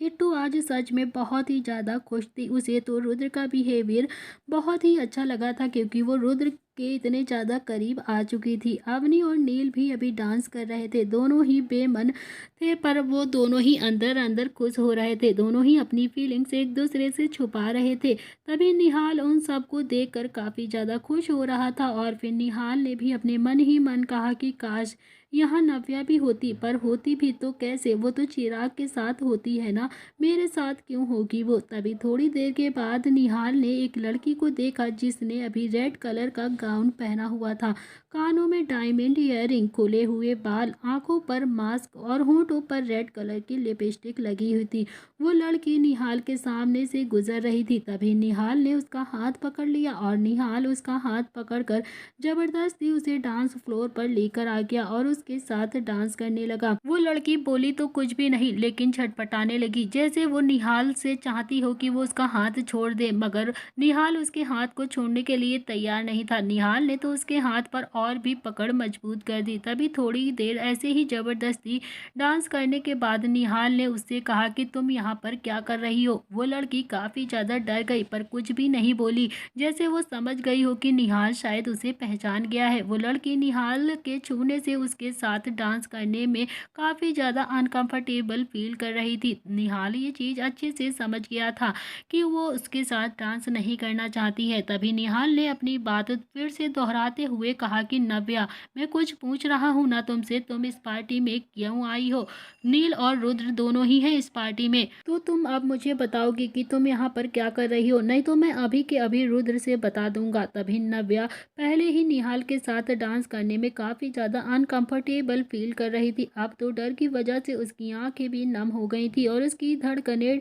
किट्टू आज सच में बहुत ही ज़्यादा खुश थी। उसे तो रुद्र का बिहेवियर बहुत ही अच्छा लगा था, क्योंकि वो रुद्र के इतने ज़्यादा करीब आ चुकी थी। अवनी और नील भी अभी डांस कर रहे थे। दोनों ही बेमन थे, पर वो दोनों ही अंदर अंदर खुश हो रहे थे। दोनों ही अपनी फीलिंग्स एक दूसरे से छुपा रहे थे। तभी निहाल उन सबको देखकर काफ़ी ज़्यादा खुश हो रहा था और फिर निहाल ने भी अपने मन ही मन कहा कि काश यहाँ नव्या भी होती, पर होती भी तो कैसे, वो तो चिराग के साथ होती है ना, मेरे साथ क्यों होगी वो। तभी थोड़ी देर के बाद निहाल ने एक लड़की को देखा जिसने अभी रेड कलर का गाउन पहना हुआ था, कानों में डायमंड ईयरिंग, खुले हुए बाल, आंखों पर मास्क और होंठों पर रेड कलर की लिपस्टिक लगी हुई थी। वो लड़की निहाल के सामने से गुजर रही थी। तभी निहाल ने उसका हाथ पकड़ लिया और निहाल उसका हाथ पकड़कर जबरदस्ती उसे डांस फ्लोर पर लेकर आ गया और उसके साथ डांस करने लगा। वो लड़की बोली तो कुछ भी नहीं, लेकिन छटपटाने लगी, जैसे वो निहाल से चाहती हो कि वो उसका हाथ छोड़ दे, मगर निहाल उसके हाथ को छोड़ने के लिए तैयार नहीं था। निहाल ने तो उसके हाथ पर और भी पकड़ मजबूत कर दी। तभी थोड़ी देर ऐसे ही जबरदस्ती डांस करने के बाद निहाल ने उससे कहा कि तुम यहाँ पर क्या कर रही हो। वो लड़की काफ़ी ज़्यादा डर गई, पर कुछ भी नहीं बोली, जैसे वो समझ गई हो कि निहाल शायद उसे पहचान गया है। वो लड़की निहाल के छूने से उसके साथ डांस करने में काफ़ी ज़्यादा अनकंफर्टेबल फील कर रही थी। निहाल ये चीज़ अच्छे से समझ गया था कि वो उसके साथ डांस नहीं करना चाहती है। तभी निहाल ने अपनी बात फिर से दोहराते हुए कहा कि नव्या, मैं कुछ पूछ रहा हूँ ना तुमसे, तुम इस पार्टी में क्यों आई हो? नील और रुद्र दोनों ही हैं इस पार्टी में, तो तुम अब मुझे बताओगी कि तुम यहाँ पर क्या कर रही हो, नहीं तो मैं अभी के अभी रुद्र से बता दूंगा। तभी नव्या पहले ही निहाल के साथ डांस करने में काफ़ी ज़्यादा अनकंफर्टेबल फील कर रही थी। अब तो डर की वजह से उसकी आंखें भी नम हो गई थी और उसकी धड़कनें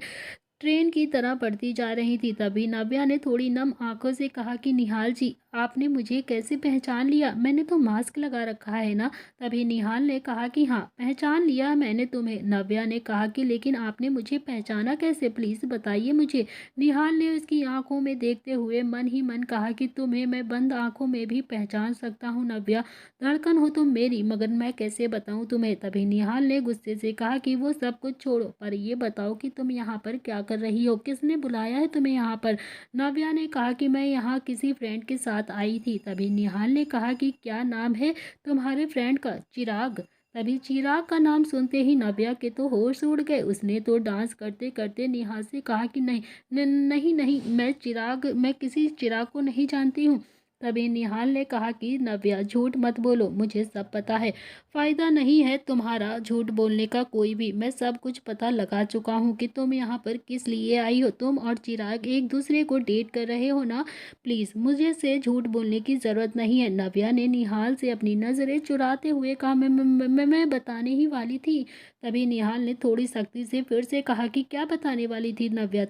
ट्रेन की तरह बढ़ती जा रही थी। तभी नव्या ने थोड़ी नम आंखों से कहा कि निहाल जी, आपने मुझे कैसे पहचान लिया? मैंने तो मास्क लगा रखा है ना। तभी निहाल ने कहा कि हाँ, पहचान लिया मैंने तुम्हें। नव्या ने कहा कि लेकिन आपने मुझे पहचाना कैसे, प्लीज़ बताइए मुझे। निहाल ने उसकी आंखों में देखते हुए मन ही मन कहा कि तुम्हें मैं बंद आंखों में भी पहचान सकता हूँ नव्या, धड़कन हो तुम मेरी, मगर मैं कैसे बताऊँ तुम्हें। तभी निहाल ने गुस्से से कहा कि वो सब कुछ छोड़ो, पर ये बताओ कि तुम यहाँ पर क्या कर रही हो, किसने बुलाया है तुम्हें यहाँ पर? नव्या ने कहा कि मैं यहाँ किसी फ्रेंड के साथ आई थी। तभी निहाल ने कहा कि क्या नाम है तुम्हारे फ्रेंड का? चिराग। तभी चिराग का नाम सुनते ही नव्या के तो होश उड़ गए। उसने तो डांस करते करते निहाल से कहा कि नहीं नहीं नहीं, मैं किसी चिराग को नहीं जानती हूँ। तभी निहाल ने कहा कि नव्या, झूठ मत बोलो, मुझे सब पता है। फ़ायदा नहीं है तुम्हारा झूठ बोलने का कोई भी, मैं सब कुछ पता लगा चुका हूँ कि तुम यहाँ पर किस लिए आई हो। तुम और चिराग एक दूसरे को डेट कर रहे हो ना, प्लीज़ मुझे से झूठ बोलने की ज़रूरत नहीं है। नव्या ने निहाल से अपनी नज़रें चुराते हुए कहा, मैं बताने ही वाली थी। तभी निहाल ने थोड़ी सख्ती से फिर से कहा कि क्या बताने वाली थी नव्या?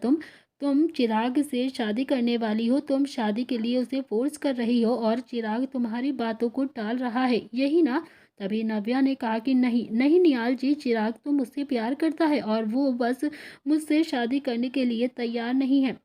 तुम चिराग से शादी करने वाली हो, तुम शादी के लिए उसे फोर्स कर रही हो और चिराग तुम्हारी बातों को टाल रहा है, यही ना? तभी नव्या ने कहा कि नहीं नहीं निहाल जी, चिराग तो मुझसे प्यार करता है और वो बस मुझसे शादी करने के लिए तैयार नहीं है।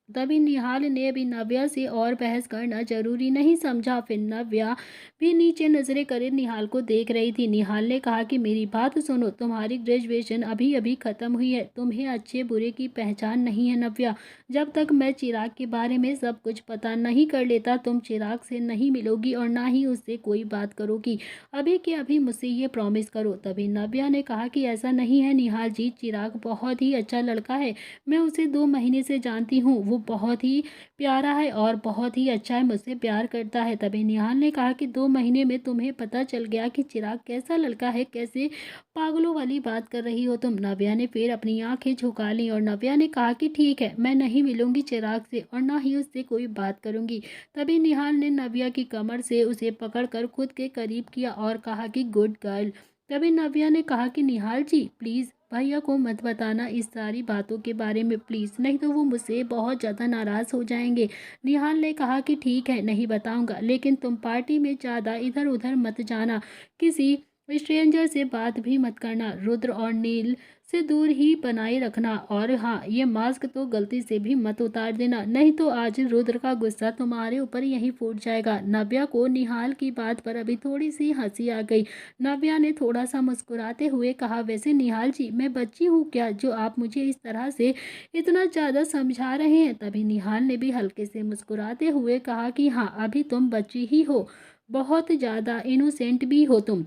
तभी निहाल ने अभी नव्या से और बहस करना जरूरी नहीं समझा। फिर नव्या भी नीचे नजरें करे निहाल को देख रही थी। निहाल ने कहा कि मेरी बात सुनो, तुम्हारी ग्रेजुएशन अभी अभी खत्म हुई है, तुम्हें अच्छे बुरे की पहचान नहीं है नव्या। जब तक मैं चिराग के बारे में सब कुछ पता नहीं कर लेता, तुम चिराग से नहीं मिलोगी और ना ही उससे कोई बात करोगी। अभी के अभी मुझसे ये प्रॉमिस करो। तभी नव्या ने कहा कि ऐसा नहीं है निहाल जी, चिराग बहुत ही अच्छा लड़का है, मैं उसे 2 महीने से जानती हूँ, वो बहुत ही प्यारा है और बहुत ही अच्छा है, मुझसे प्यार करता है। तभी निहाल ने कहा कि 2 महीने में तुम्हें पता चल गया कि चिराग कैसा लड़का है, कैसे पागलों वाली बात कर रही हो तुम। नव्या ने फिर अपनी आंखें झुका ली और नव्या ने कहा कि ठीक है, मैं नहीं मिलूंगी चिराग से और ना ही उससे कोई बात करूंगी। तभी निहाल ने नव्या की कमर से उसे पकड़कर खुद के करीब किया और कहा कि गुड गर्ल। तभी नव्या ने कहा कि निहाल जी प्लीज़ भैया को मत बताना इस सारी बातों के बारे में प्लीज़, नहीं तो वो मुझसे बहुत ज़्यादा नाराज़ हो जाएंगे। निहाल ने कहा कि ठीक है नहीं बताऊंगा, लेकिन तुम पार्टी में ज़्यादा इधर उधर मत जाना, किसी स्ट्रेंजर से बात भी मत करना, रुद्र और नील से दूर ही बनाए रखना। और हाँ, ये मास्क तो गलती से भी मत उतार देना, नहीं तो आज रुद्र का गुस्सा तुम्हारे ऊपर यहीं फूट जाएगा। नव्या को निहाल की बात पर अभी थोड़ी सी हंसी आ गई। नव्या ने थोड़ा सा मुस्कुराते हुए कहा, वैसे निहाल जी मैं बच्ची हूँ क्या जो आप मुझे इस तरह से इतना ज़्यादा समझा रहे हैं। तभी निहाल ने भी हल्के से मुस्कुराते हुए कहा कि हाँ अभी तुम बच्ची ही हो, बहुत ज़्यादा इनोसेंट भी हो तुम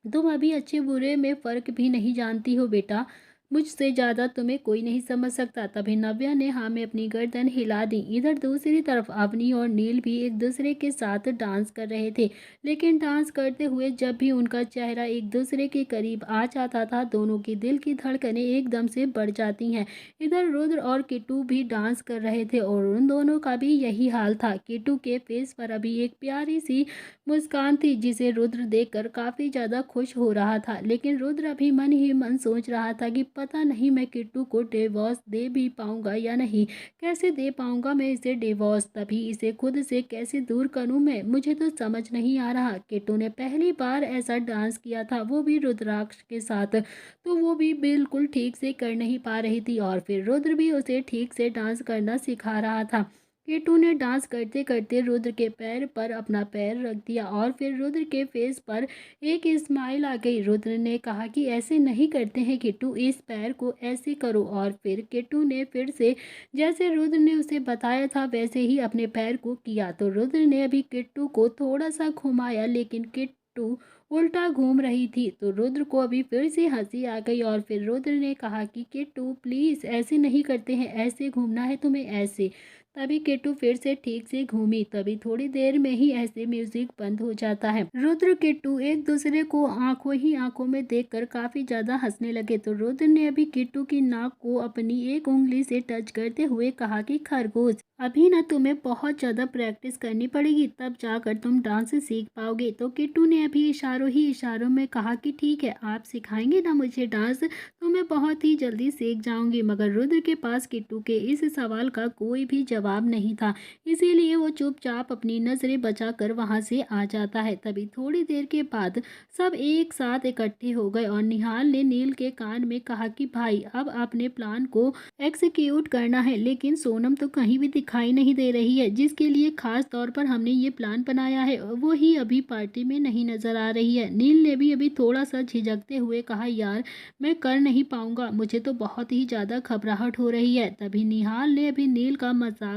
अभी अच्छे बुरे में फ़र्क भी नहीं जानती हो बेटा, मुझसे ज़्यादा तुम्हें कोई नहीं समझ सकता। तभी नव्या ने हाँ में अपनी गर्दन हिला दी। इधर दूसरी तरफ अवनी और नील भी एक दूसरे के साथ डांस कर रहे थे, लेकिन डांस करते हुए जब भी उनका चेहरा एक दूसरे के करीब आ जाता था दोनों के दिल की धड़कनें एकदम से बढ़ जाती हैं। इधर रुद्र और किट्टू भी डांस कर रहे थे और उन दोनों का भी यही हाल था। किट्टू के फेस पर अभी एक प्यारी सी मुस्कान थी जिसे रुद्र देखकर काफ़ी ज़्यादा खुश हो रहा था, लेकिन रुद्र अभी मन ही मन सोच रहा था कि पता नहीं मैं किट्टू को डिवोर्स दे भी पाऊंगा या नहीं, कैसे दे पाऊंगा मैं इसे डिवोर्स, तभी इसे खुद से कैसे दूर करूं मैं, मुझे तो समझ नहीं आ रहा। किट्टू ने पहली बार ऐसा डांस किया था, वो भी रुद्राक्ष के साथ, तो वो भी बिल्कुल ठीक से कर नहीं पा रही थी और फिर रुद्र भी उसे ठीक से डांस करना सिखा रहा था। केटू ने डांस करते करते रुद्र के पैर पर अपना पैर रख दिया और फिर रुद्र के फेस पर एक स्माइल आ गई। रुद्र ने कहा कि ऐसे नहीं करते हैं किट्टू, इस पैर को ऐसे करो। और फिर किट्टू ने फिर से जैसे रुद्र ने उसे बताया था वैसे ही अपने पैर को किया। तो रुद्र ने अभी किट्टू को थोड़ा सा घुमाया, लेकिन किट्टू उल्टा घूम रही थी। तो रुद्र को अभी फिर से हंसी आ गई और फिर रुद्र ने कहा कि किट्टू प्लीज़ ऐसे नहीं करते हैं, ऐसे घूमना है तुम्हें, ऐसे। तभी किट्टू फिर से ठीक से घूमी, तभी थोड़ी देर में ही ऐसे म्यूजिक बंद हो जाता है। रुद्र किट्टू एक दूसरे को आंखों ही आंखों में देखकर काफी ज्यादा हंसने लगे। तो रुद्र ने अभी किट्टू की नाक को अपनी एक उंगली से टच करते हुए कहा कि खरगोश अभी ना तुम्हें बहुत ज़्यादा प्रैक्टिस करनी पड़ेगी, तब जाकर तुम डांस सीख पाओगे। तो किट्टू ने अभी इशारों ही इशारों में कहा कि ठीक है आप सिखाएंगे ना मुझे डांस, तो मैं बहुत ही जल्दी सीख जाऊंगी। मगर रुद्र के पास किट्टू के इस सवाल का कोई भी जवाब नहीं था, इसीलिए वो चुपचाप अपनी नज़रें बचाकर वहां से आ जाता है। तभी थोड़ी देर के बाद सब एक साथ इकट्ठे हो गए और निहाल ने नील के कान में कहा कि भाई अब अपने प्लान को एग्जीक्यूट करना है, लेकिन सोनम तो कहीं भी दिखाई नहीं दे रही है, जिसके लिए खास तौर पर हमने ये प्लान बनाया है वो ही अभी पार्टी में नहीं नजर आ रही है। नील ने भी अभी थोड़ा सा झिझकते हुए कहा यार मैं कर नहीं पाऊंगा, मुझे तो बहुत ही ज़्यादा घबराहट हो रही है। तभी निहाल ने अभी नील का मजाक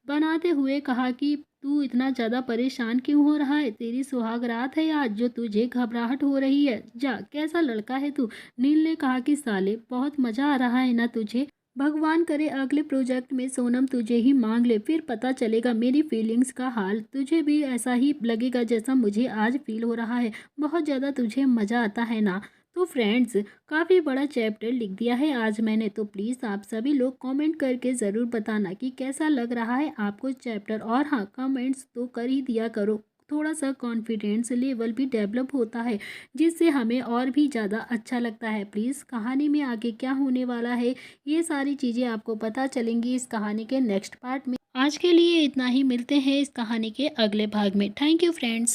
बनाते हुए कहा कि तू इतना ज़्यादा परेशान क्यों हो रहा है, तेरी सुहाग रात है आज जो तुझे घबराहट हो रही है, जा कैसा लड़का है तू। नील ने कहा कि साले बहुत मज़ा आ रहा है ना तुझे, भगवान करे अगले प्रोजेक्ट में सोनम तुझे ही मांग ले, फिर पता चलेगा मेरी फीलिंग्स का हाल, तुझे भी ऐसा ही लगेगा जैसा मुझे आज फील हो रहा है, बहुत ज़्यादा तुझे मज़ा आता है ना। तो फ्रेंड्स काफ़ी बड़ा चैप्टर लिख दिया है आज मैंने, तो प्लीज़ आप सभी लोग कमेंट करके ज़रूर बताना कि कैसा लग रहा है आपको चैप्टर। और हाँ कमेंट्स तो कर ही दिया करो, थोड़ा सा कॉन्फिडेंस लेवल भी डेवलप होता है जिससे हमें और भी ज़्यादा अच्छा लगता है। प्लीज़ कहानी में आगे क्या होने वाला है ये सारी चीज़ें आपको पता चलेंगी इस कहानी के नेक्स्ट पार्ट में। आज के लिए इतना ही, मिलते हैं इस कहानी के अगले भाग में। Thank you friends.